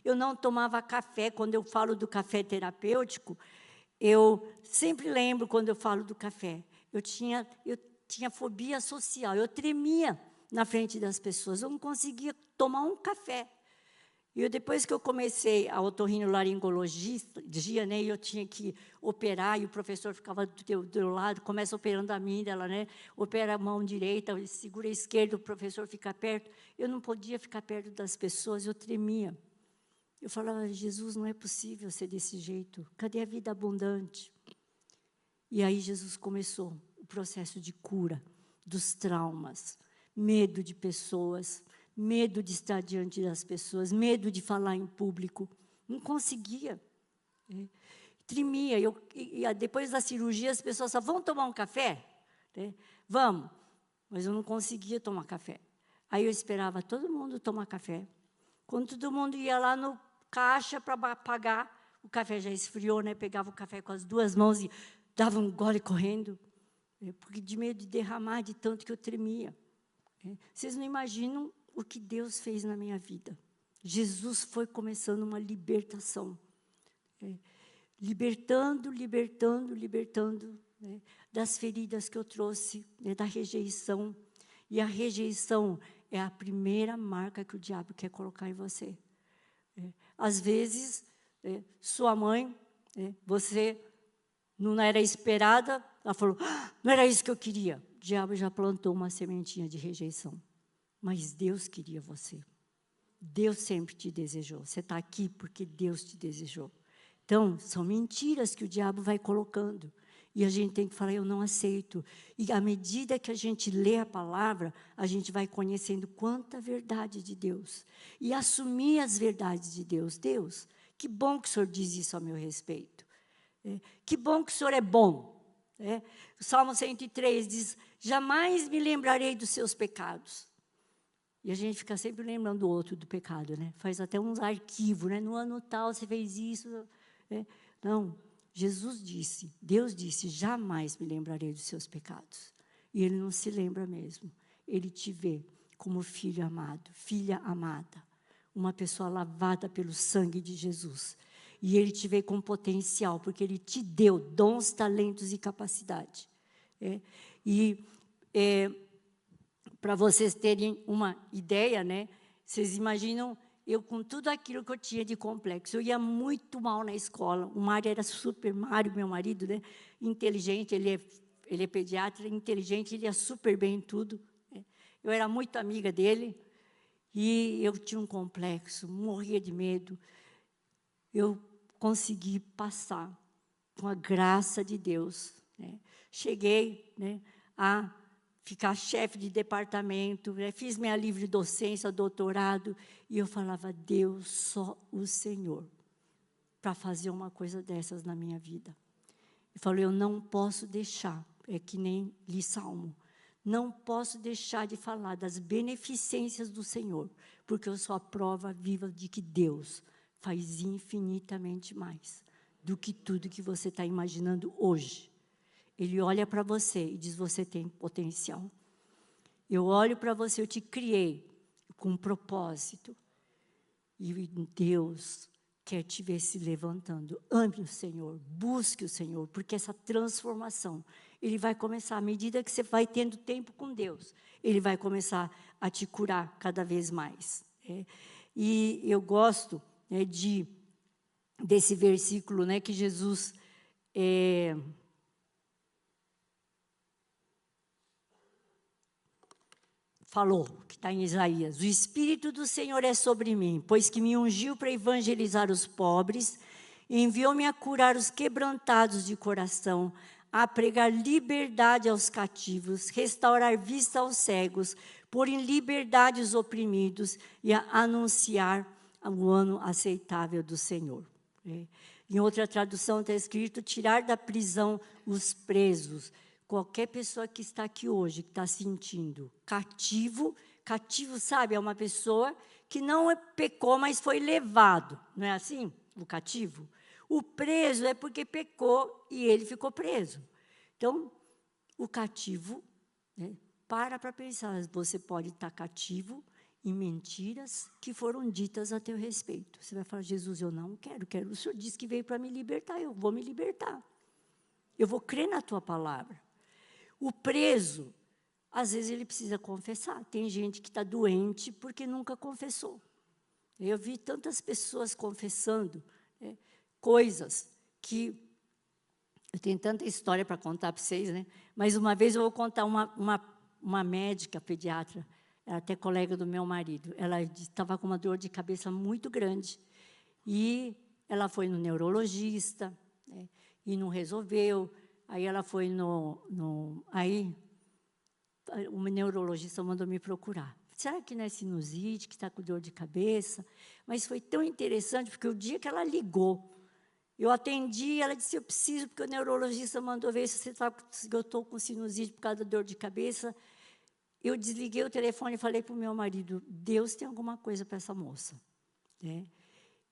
Eu não tomava café. Quando eu falo do café terapêutico, eu sempre lembro quando eu falo do café. Eu tinha fobia social, eu tremia na frente das pessoas, eu não conseguia tomar um café. E depois que eu comecei a otorrinolaringologia, né, e eu tinha que operar, e o professor ficava do teu lado, começa operando a amígdala, né, opera a mão direita, segura a esquerda, o professor fica perto. Eu não podia ficar perto das pessoas, eu tremia. Eu falava, Jesus, não é possível ser desse jeito. Cadê a vida abundante? E aí Jesus começou o processo de cura dos traumas, medo de pessoas, medo de estar diante das pessoas, medo de falar em público. Não conseguia. Tremia. Depois da cirurgia, as pessoas falavam, vamos tomar um café? Vamos. Mas eu não conseguia tomar café. Aí eu esperava todo mundo tomar café. Quando todo mundo ia lá no caixa para pagar, o café já esfriou, né? Pegava o café com as duas mãos e dava um gole correndo, porque de medo de derramar, de tanto que eu tremia. Vocês não imaginam o que Deus fez na minha vida. Jesus foi começando uma libertação. Libertando das feridas que eu trouxe, da rejeição. E a rejeição é a primeira marca que o diabo quer colocar em você. Às vezes, sua mãe, você não era esperada, ela falou, não era isso que eu queria. O diabo já plantou uma sementinha de rejeição. Mas Deus queria você. Deus sempre te desejou. Você está aqui porque Deus te desejou. Então, são mentiras que o diabo vai colocando. E a gente tem que falar, eu não aceito. E à medida que a gente lê a palavra, a gente vai conhecendo quanta verdade de Deus. E assumir as verdades de Deus. Deus, que bom que o Senhor diz isso a meu respeito. Que bom que o Senhor é bom. O Salmo 103 diz, jamais me lembrarei dos seus pecados. E a gente fica sempre lembrando do outro, do pecado, né? Faz até uns arquivos, né? No ano tal você fez isso. Não, Jesus disse, Deus disse, jamais me lembrarei dos seus pecados. E Ele não se lembra mesmo. Ele te vê como filho amado, filha amada. Uma pessoa lavada pelo sangue de Jesus. E Ele te vê com potencial, porque Ele te deu dons, talentos e capacidade. Para vocês terem uma ideia, né? Vocês imaginam, eu com tudo aquilo que eu tinha de complexo, eu ia muito mal na escola. O Mário era super, Mário, meu marido, né? Inteligente, ele é pediatra, inteligente, ele ia super bem em tudo. Eu era muito amiga dele, e eu tinha um complexo, morria de medo. Eu consegui passar, com a graça de Deus. Cheguei a ficar chefe de departamento, fiz minha livre docência, doutorado, e eu falava, Deus, só o Senhor, para fazer uma coisa dessas na minha vida. Eu falei, eu não posso deixar, é que nem li Salmo, não posso deixar de falar das beneficências do Senhor, porque eu sou a prova viva de que Deus faz infinitamente mais do que tudo que você está imaginando hoje. Ele olha para você e diz, você tem potencial. Eu olho para você, eu te criei com um propósito. E Deus quer te ver se levantando. Ame o Senhor, busque o Senhor, porque essa transformação, Ele vai começar, à medida que você vai tendo tempo com Deus, Ele vai começar a te curar cada vez mais. E eu gosto desse versículo, que Jesus falou, que está em Isaías: o Espírito do Senhor é sobre mim, pois que me ungiu para evangelizar os pobres, e enviou-me a curar os quebrantados de coração, a pregar liberdade aos cativos, restaurar vista aos cegos, pôr em liberdade os oprimidos e a anunciar o ano aceitável do Senhor. Em outra tradução está escrito: tirar da prisão os presos. Qualquer pessoa que está aqui hoje, que está sentindo cativo, sabe, é uma pessoa que não pecou, mas foi levado, não é assim? O cativo. O preso é porque pecou e ele ficou preso. Então, o cativo, para pensar, você pode estar cativo em mentiras que foram ditas a teu respeito. Você vai falar: Jesus, eu não quero. O Senhor disse que veio para me libertar, eu vou me libertar. Eu vou crer na tua palavra. O preso, às vezes ele precisa confessar. Tem gente que está doente porque nunca confessou. Eu vi tantas pessoas confessando coisas que... Eu tenho tanta história para contar para vocês, mas uma vez eu vou contar uma médica pediatra, ela até colega do meu marido. Ela estava com uma dor de cabeça muito grande. E ela foi no neurologista, e não resolveu. Aí ela foi aí o neurologista mandou me procurar. Será que não é sinusite, que está com dor de cabeça? Mas foi tão interessante, porque o dia que ela ligou, eu atendi, ela disse: eu preciso, porque o neurologista mandou ver se você sabe que eu estou com sinusite por causa da dor de cabeça. Eu desliguei o telefone e falei para o meu marido: Deus tem alguma coisa para essa moça.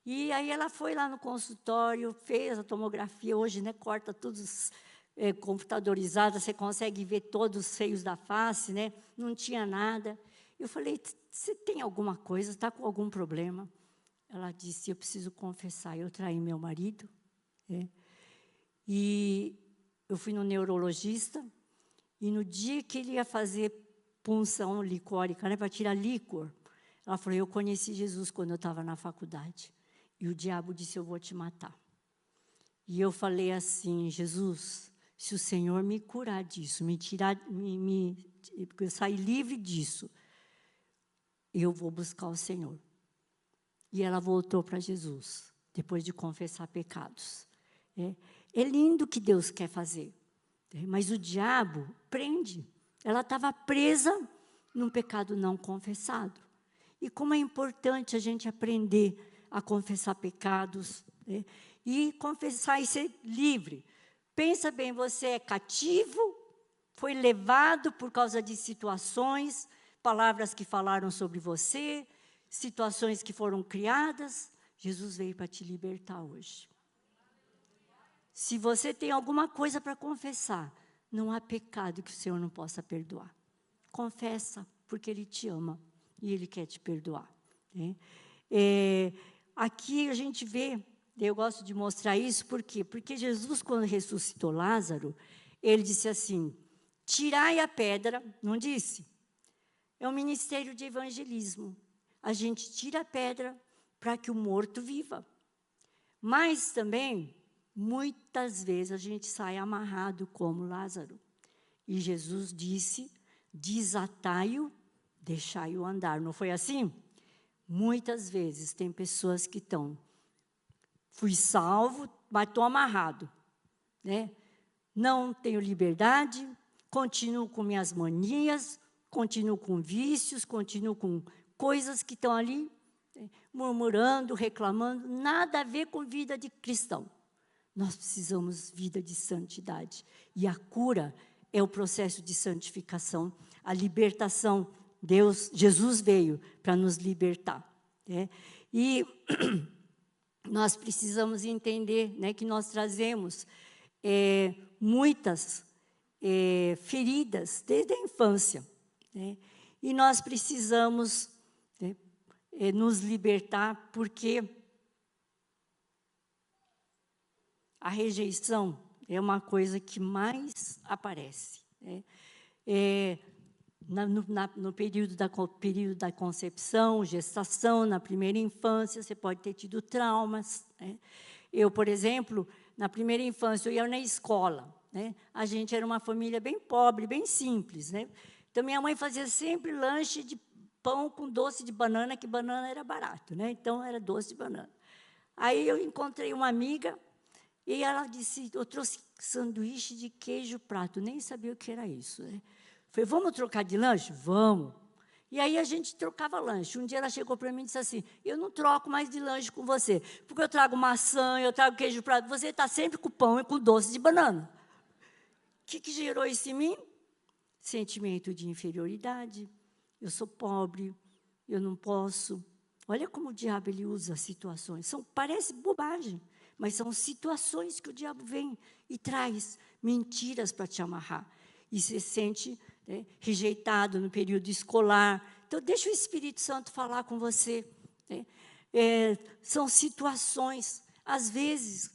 E aí ela foi lá no consultório, fez a tomografia. Hoje, corta tudo computadorizado, você consegue ver todos os seios da face, não tinha nada. Eu falei: você tem alguma coisa, está com algum problema? Ela disse: eu preciso confessar, eu traí meu marido. E eu fui no neurologista, e no dia que ele ia fazer punção licórica, para tirar líquor, ela falou: eu conheci Jesus quando eu estava na faculdade. E o diabo disse: eu vou te matar. E eu falei assim: Jesus, se o Senhor me curar disso, me tirar, eu sair livre disso, eu vou buscar o Senhor. E ela voltou para Jesus, depois de confessar pecados. É lindo o que Deus quer fazer, mas o diabo prende. Ela estava presa num pecado não confessado. E como é importante a gente aprender a confessar pecados, e confessar e ser livre. Pensa bem, você é cativo, foi levado por causa de situações, palavras que falaram sobre você, situações que foram criadas. Jesus veio para te libertar hoje. Se você tem alguma coisa para confessar, não há pecado que o Senhor não possa perdoar. Confessa, porque Ele te ama e Ele quer te perdoar. Aqui a gente vê, eu gosto de mostrar isso, por quê? Porque Jesus, quando ressuscitou Lázaro, Ele disse assim: tirai a pedra, não disse? É um ministério de evangelismo. A gente tira a pedra para que o morto viva. Mas também, muitas vezes, a gente sai amarrado como Lázaro. E Jesus disse: desatai-o, deixai-o andar. Não foi assim? Muitas vezes tem pessoas que fui salvo, mas estou amarrado. Não tenho liberdade, continuo com minhas manias, continuo com vícios, continuo com coisas que estão ali, murmurando, reclamando, nada a ver com vida de cristão. Nós precisamos vida de santidade. E a cura é o processo de santificação, a libertação. Jesus veio para nos libertar. E nós precisamos entender que nós trazemos muitas feridas desde a infância. E nós precisamos nos libertar, porque a rejeição é uma coisa que mais aparece, né? No período da concepção, gestação, na primeira infância, você pode ter tido traumas, né? Eu, por exemplo, na primeira infância, eu ia na escola, né? A gente era uma família bem pobre, bem simples, né? Então, minha mãe fazia sempre lanche de pão com doce de banana, que banana era barato, né? Então, era doce de banana. Aí, eu encontrei uma amiga, e ela disse, eu trouxe sanduíche de queijo prato, nem sabia o que era isso, né? Falei, vamos trocar de lanche? Vamos. E aí a gente trocava lanche. Um dia ela chegou para mim e disse assim, eu não troco mais de lanche com você, porque eu trago maçã, eu trago queijo prato, você está sempre com pão e com doce de banana. O que gerou isso em mim? Sentimento de inferioridade. Eu sou pobre, eu não posso. Olha como o diabo ele usa as situações. Parece bobagem, mas são situações que o diabo vem e traz mentiras para te amarrar. E você se sente, né, rejeitado no período escolar. Então, deixa o Espírito Santo falar com você, né? São situações, às vezes,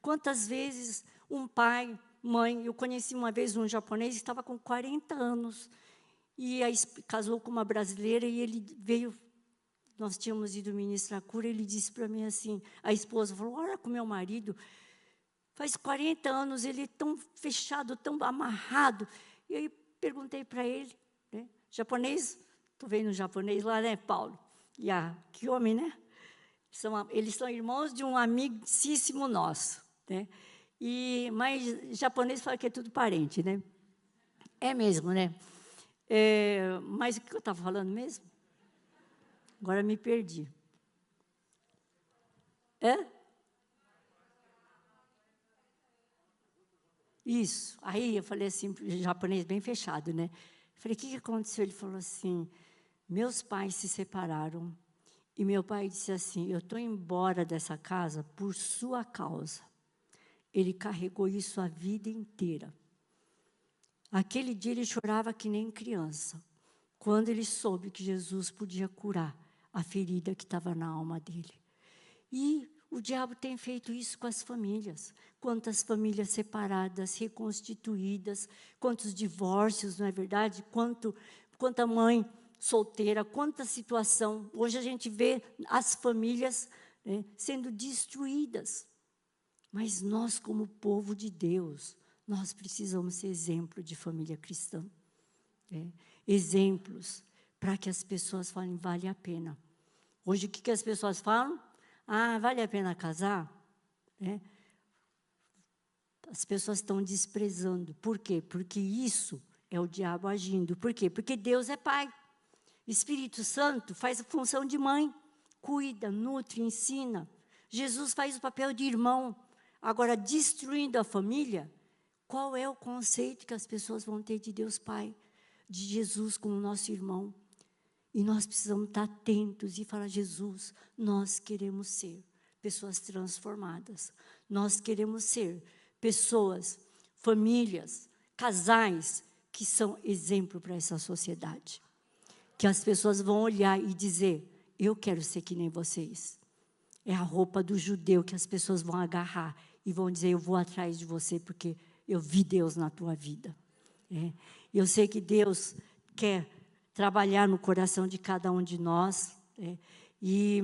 quantas vezes um pai, mãe, eu conheci uma vez um japonês que estava com 40 anos, e casou com uma brasileira, e ele veio, nós tínhamos ido ministrar a cura, ele disse para mim assim, a esposa falou, olha com meu marido, faz 40 anos, ele é tão fechado, tão amarrado. E aí perguntei para ele, né, japonês, estou vendo japonês lá, né, Paulo? Que homem, né? Eles são irmãos de um amicíssimo nosso, né? Mas japonês fala que é tudo parente, né? É mesmo, né? Mas o que eu estava falando mesmo? Agora me perdi. Isso. Aí eu falei assim, japonês bem fechado, né? Falei, o que aconteceu? Ele falou assim, meus pais se separaram e meu pai disse assim, eu estou embora dessa casa por sua causa. Ele carregou isso a vida inteira. Aquele dia ele chorava que nem criança, quando ele soube que Jesus podia curar a ferida que estava na alma dele. E o diabo tem feito isso com as famílias. Quantas famílias separadas, reconstituídas, quantos divórcios, não é verdade? Quanta mãe solteira, quanta situação. Hoje a gente vê as famílias, né, sendo destruídas. Mas nós, como povo de Deus, nós precisamos ser exemplo de família cristã. Né? Exemplos para que as pessoas falem, vale a pena. Hoje, o que as pessoas falam? Ah, vale a pena casar? Né? As pessoas estão desprezando. Por quê? Porque isso é o diabo agindo. Por quê? Porque Deus é pai. Espírito Santo faz a função de mãe. Cuida, nutre, ensina. Jesus faz o papel de irmão. Agora, destruindo a família, qual é o conceito que as pessoas vão ter de Deus Pai? De Jesus como nosso irmão? E nós precisamos estar atentos e falar, Jesus, nós queremos ser pessoas transformadas. Nós queremos ser pessoas, famílias, casais, que são exemplo para essa sociedade. Que as pessoas vão olhar e dizer, eu quero ser que nem vocês. É a roupa do judeu que as pessoas vão agarrar e vão dizer, eu vou atrás de você porque eu vi Deus na tua vida. Eu sei que Deus quer trabalhar no coração de cada um de nós, e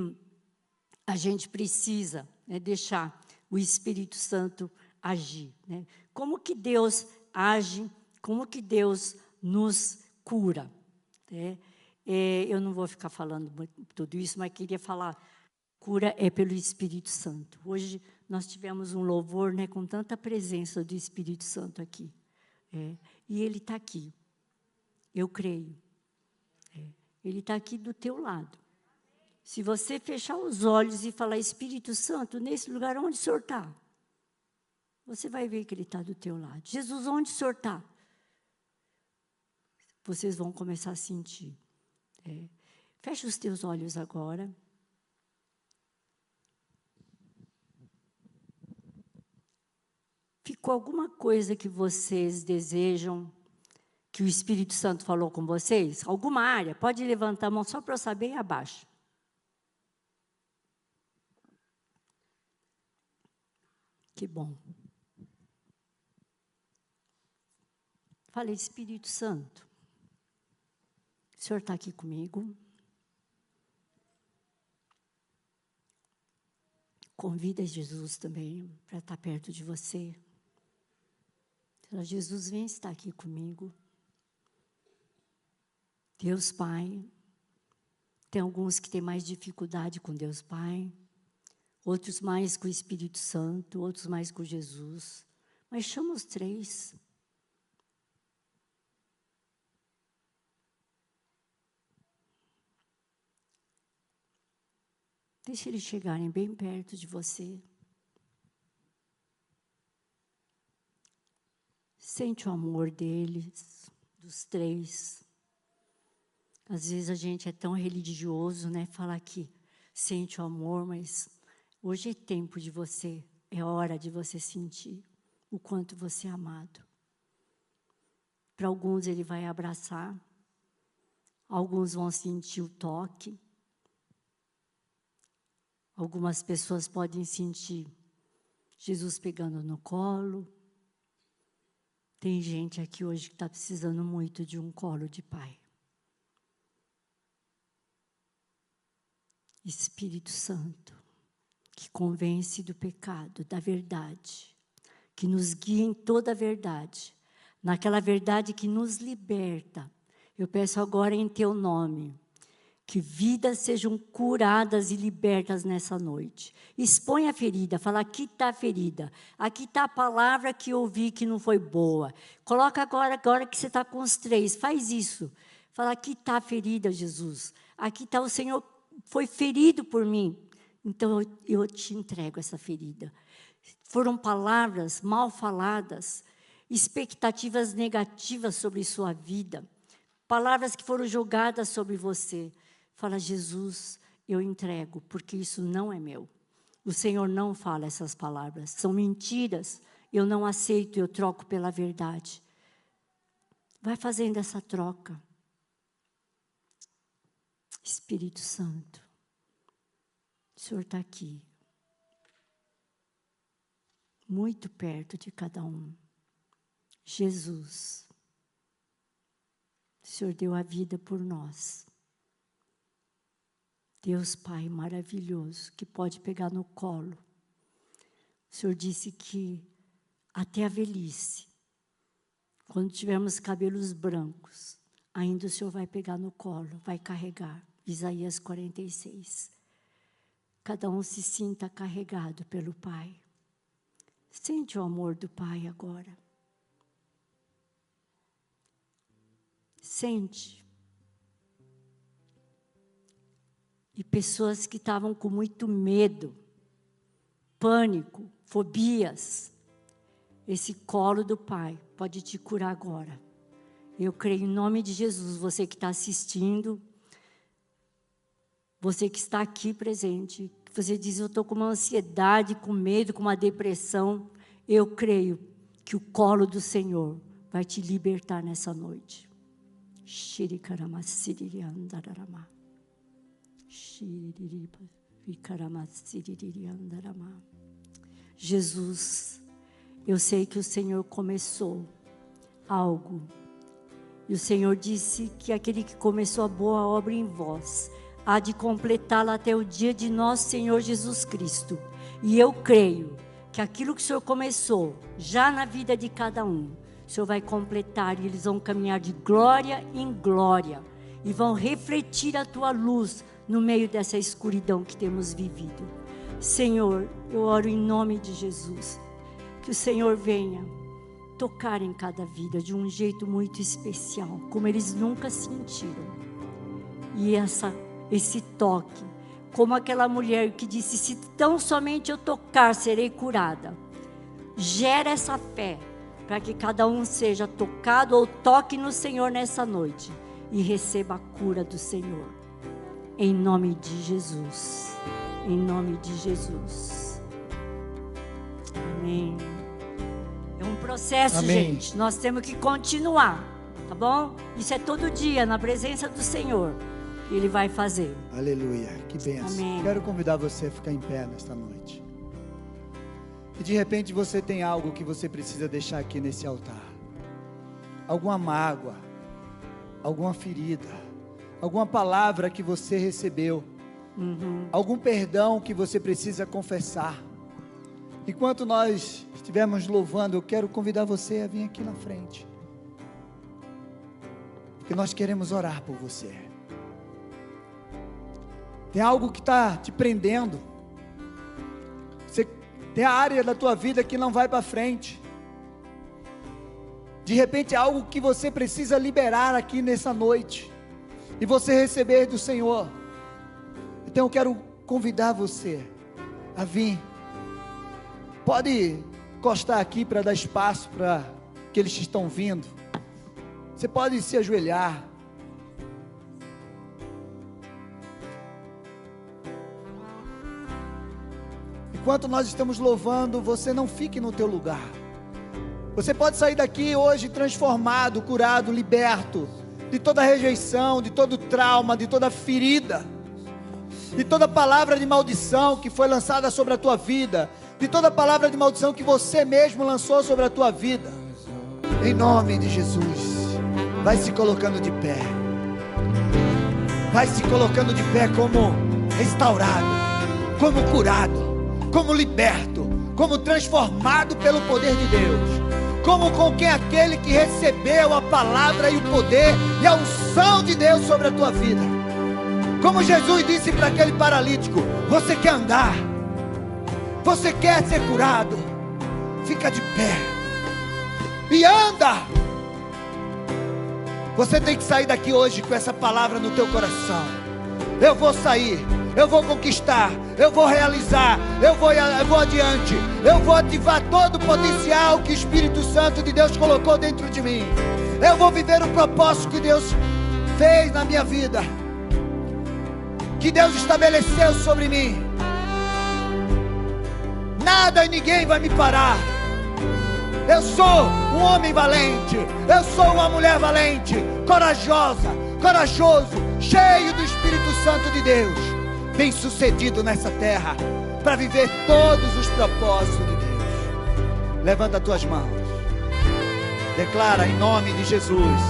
a gente precisa, deixar o Espírito Santo agir. Como que Deus age, como que Deus nos cura. Eu não vou ficar falando tudo isso, mas queria falar, cura é pelo Espírito Santo. Hoje nós tivemos um louvor, com tanta presença do Espírito Santo aqui. E Ele está aqui, eu creio. Ele está aqui do teu lado. Se você fechar os olhos e falar, Espírito Santo, nesse lugar onde o Senhor está, você vai ver que Ele está do teu lado. Jesus, onde o Senhor está? Vocês vão começar a sentir. Fecha os teus olhos agora. Ficou alguma coisa que vocês desejam, que o Espírito Santo falou com vocês? Alguma área? Pode levantar a mão só para eu saber e abaixa. Que bom. Falei, Espírito Santo, o Senhor está aqui comigo. Convida Jesus também para estar perto de você. Jesus, vem estar aqui comigo. Deus Pai. Tem alguns que têm mais dificuldade com Deus Pai, outros mais com o Espírito Santo, outros mais com Jesus. Mas chama os três. Deixa eles chegarem bem perto de você. Sente o amor deles, dos três. Às vezes a gente é tão religioso, né? Fala que sente o amor, mas hoje é tempo de você, é hora de você sentir o quanto você é amado. Para alguns ele vai abraçar, alguns vão sentir o toque. Algumas pessoas podem sentir Jesus pegando no colo. Tem gente aqui hoje que está precisando muito de um colo de pai. Espírito Santo, que convence do pecado, da verdade, que nos guia em toda a verdade, naquela verdade que nos liberta. Eu peço agora em teu nome, que vidas sejam curadas e libertas nessa noite. Expõe a ferida, fala, aqui está a ferida, aqui está a palavra que eu ouvi que não foi boa. Coloca agora que você está com os três, faz isso. Fala, aqui está a ferida, Jesus. Aqui está o Senhor, foi ferido por mim. Então eu te entrego essa ferida. Foram palavras mal faladas, expectativas negativas sobre sua vida, palavras que foram jogadas sobre você. Fala, Jesus, eu entrego, porque isso não é meu. O Senhor não fala essas palavras. São mentiras. Eu não aceito, eu troco pela verdade. Vai fazendo essa troca. Espírito Santo, o Senhor está aqui. Muito perto de cada um. Jesus, o Senhor deu a vida por nós. Deus Pai maravilhoso, que pode pegar no colo. O Senhor disse que até a velhice, quando tivermos cabelos brancos, ainda o Senhor vai pegar no colo, vai carregar. Isaías 46. Cada um se sinta carregado pelo Pai. Sente o amor do Pai agora. Sente. E pessoas que estavam com muito medo, pânico, fobias. Esse colo do Pai pode te curar agora. Eu creio em nome de Jesus, você que está assistindo, você que está aqui presente, você diz, eu estou com uma ansiedade, com medo, com uma depressão. Eu creio que o colo do Senhor vai te libertar nessa noite. Jesus, eu sei que o Senhor começou algo. E o Senhor disse que aquele que começou a boa obra em vós, há de completá-la até o dia de nosso Senhor Jesus Cristo. E eu creio que aquilo que o Senhor começou, já na vida de cada um, o Senhor vai completar e eles vão caminhar de glória em glória e vão refletir a tua luz no meio dessa escuridão que temos vivido. Senhor, eu oro em nome de Jesus, que o Senhor venha tocar em cada vida de um jeito muito especial, como eles nunca sentiram. E esse toque, como aquela mulher que disse, se tão somente eu tocar, serei curada. Gera essa fé, para que cada um seja tocado ou toque no Senhor nessa noite e receba a cura do Senhor. Em nome de Jesus. Em nome de Jesus. Amém. É um processo, Amém. gente. Nós temos que continuar, tá bom? Isso é todo dia, na presença do Senhor. Ele vai fazer. Aleluia, que bênção. Amém. Quero convidar você a ficar em pé nesta noite. E de repente você tem algo que você precisa deixar aqui nesse altar. Alguma mágoa, alguma ferida, alguma palavra que você recebeu, algum perdão que você precisa confessar. Enquanto nós estivermos louvando, eu quero convidar você a vir aqui na frente, porque nós queremos orar por você. Tem algo que está te prendendo. Tem a área da tua vida que não vai para frente. De repente é algo que você precisa liberar aqui nessa noite, e você receber do Senhor. Então eu quero convidar você a vir. Pode encostar aqui para dar espaço para aqueles que estão vindo. Você pode se ajoelhar. Enquanto nós estamos louvando, você não fique no teu lugar. Você pode sair daqui hoje transformado, curado, liberto de toda rejeição, de todo trauma, de toda ferida, de toda palavra de maldição que foi lançada sobre a tua vida, de toda palavra de maldição que você mesmo lançou sobre a tua vida. Em nome de Jesus, vai se colocando de pé. Vai se colocando de pé como restaurado, como curado, como liberto, como transformado pelo poder de Deus, como com quem aquele que recebeu a palavra e o poder e a unção de Deus sobre a tua vida. Como Jesus disse para aquele paralítico: você quer andar? Você quer ser curado? Fica de pé e anda. Você tem que sair daqui hoje com essa palavra no teu coração. Eu vou sair, eu vou conquistar, eu vou realizar, eu vou adiante, eu vou ativar todo o potencial que o Espírito Santo de Deus colocou dentro de mim. Eu vou viver o propósito que Deus fez na minha vida, que Deus estabeleceu sobre mim. Nada e ninguém vai me parar. Eu sou um homem valente, eu sou uma mulher valente, corajosa, corajoso, cheio do Espírito Santo de Deus, bem sucedido nessa terra, para viver todos os propósitos de Deus. Levanta as tuas mãos, declara em nome de Jesus,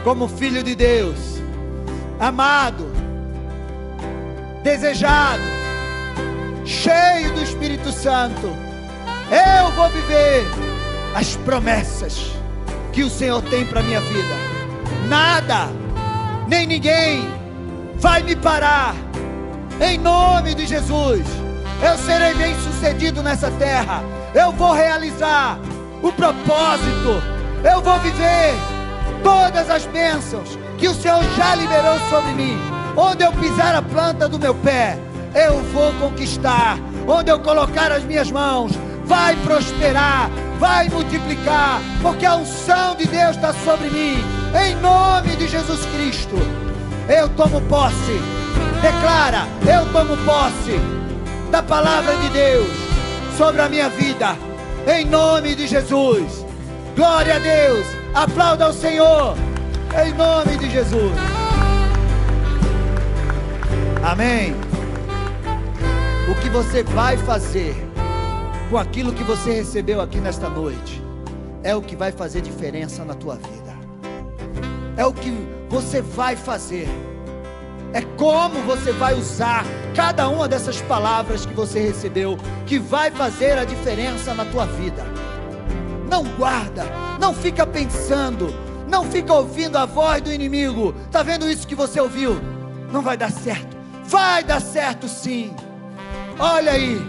como filho de Deus, amado, desejado, cheio do Espírito Santo, eu vou viver as promessas que o Senhor tem para a minha vida. Nada, nem ninguém vai me parar. Em nome de Jesus, eu serei bem sucedido nessa terra. Eu vou realizar o propósito. Eu vou viver todas as bênçãos que o Senhor já liberou sobre mim. Onde eu pisar a planta do meu pé, eu vou conquistar. Onde eu colocar as minhas mãos, vai prosperar, vai multiplicar, porque a unção de Deus está sobre mim. Em nome de Jesus Cristo, eu tomo posse. Declara: eu tomo posse da palavra de Deus sobre a minha vida, em nome de Jesus. Glória a Deus, aplauda ao Senhor, em nome de Jesus. Amém. O que você vai fazer com aquilo que você recebeu aqui nesta noite é o que vai fazer diferença na tua vida. É o que você vai fazer. É como você vai usar cada uma dessas palavras que você recebeu, que vai fazer a diferença na tua vida. Não guarda, não fica pensando, não fica ouvindo a voz do inimigo. Está vendo isso que você ouviu? Não vai dar certo. Vai dar certo sim. Olha aí,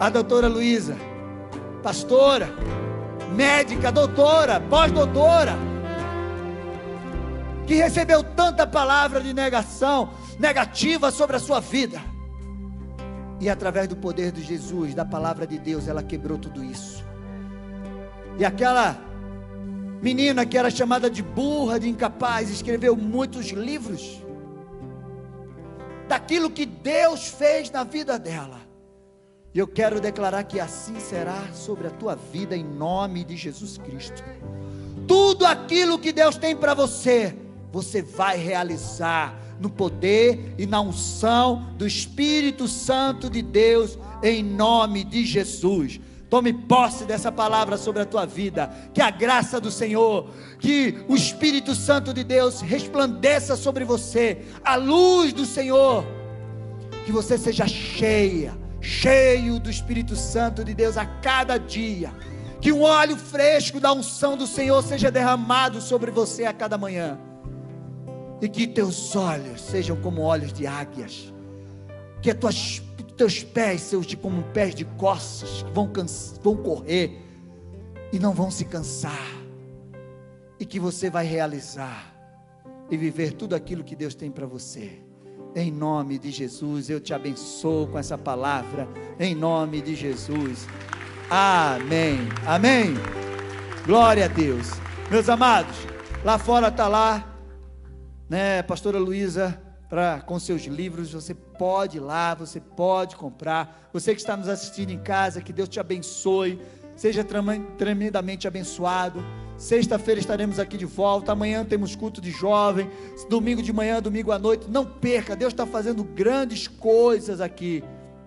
a doutora Luísa, pastora, médica, doutora, pós-doutora, que recebeu tanta palavra de negativa sobre a sua vida, e através do poder de Jesus, da palavra de Deus, ela quebrou tudo isso. E aquela menina que era chamada de burra, de incapaz, escreveu muitos livros daquilo que Deus fez na vida dela. E eu quero declarar que assim será sobre a tua vida, em nome de Jesus Cristo. Tudo aquilo que Deus tem para você, você vai realizar, no poder e na unção do Espírito Santo de Deus, em nome de Jesus. Tome posse dessa palavra sobre a tua vida, que a graça do Senhor, que o Espírito Santo de Deus resplandeça sobre você, a luz do Senhor, que você seja cheio do Espírito Santo de Deus a cada dia, que um óleo fresco da unção do Senhor seja derramado sobre você a cada manhã, e que teus olhos sejam como olhos de águias, que teus pés sejam como pés de corças, que vão correr e não vão se cansar, e que você vai realizar e viver tudo aquilo que Deus tem para você. Em nome de Jesus, eu te abençoo com essa palavra, em nome de Jesus, amém, amém, glória a Deus. Meus amados, lá fora está lá, né, pastora Luísa, com seus livros, você pode ir lá, você pode comprar. Você que está nos assistindo em casa, que Deus te abençoe, seja tremendamente abençoado. Sexta-feira estaremos aqui de volta, amanhã temos culto de jovem, domingo de manhã, domingo à noite, não perca, Deus está fazendo grandes coisas aqui,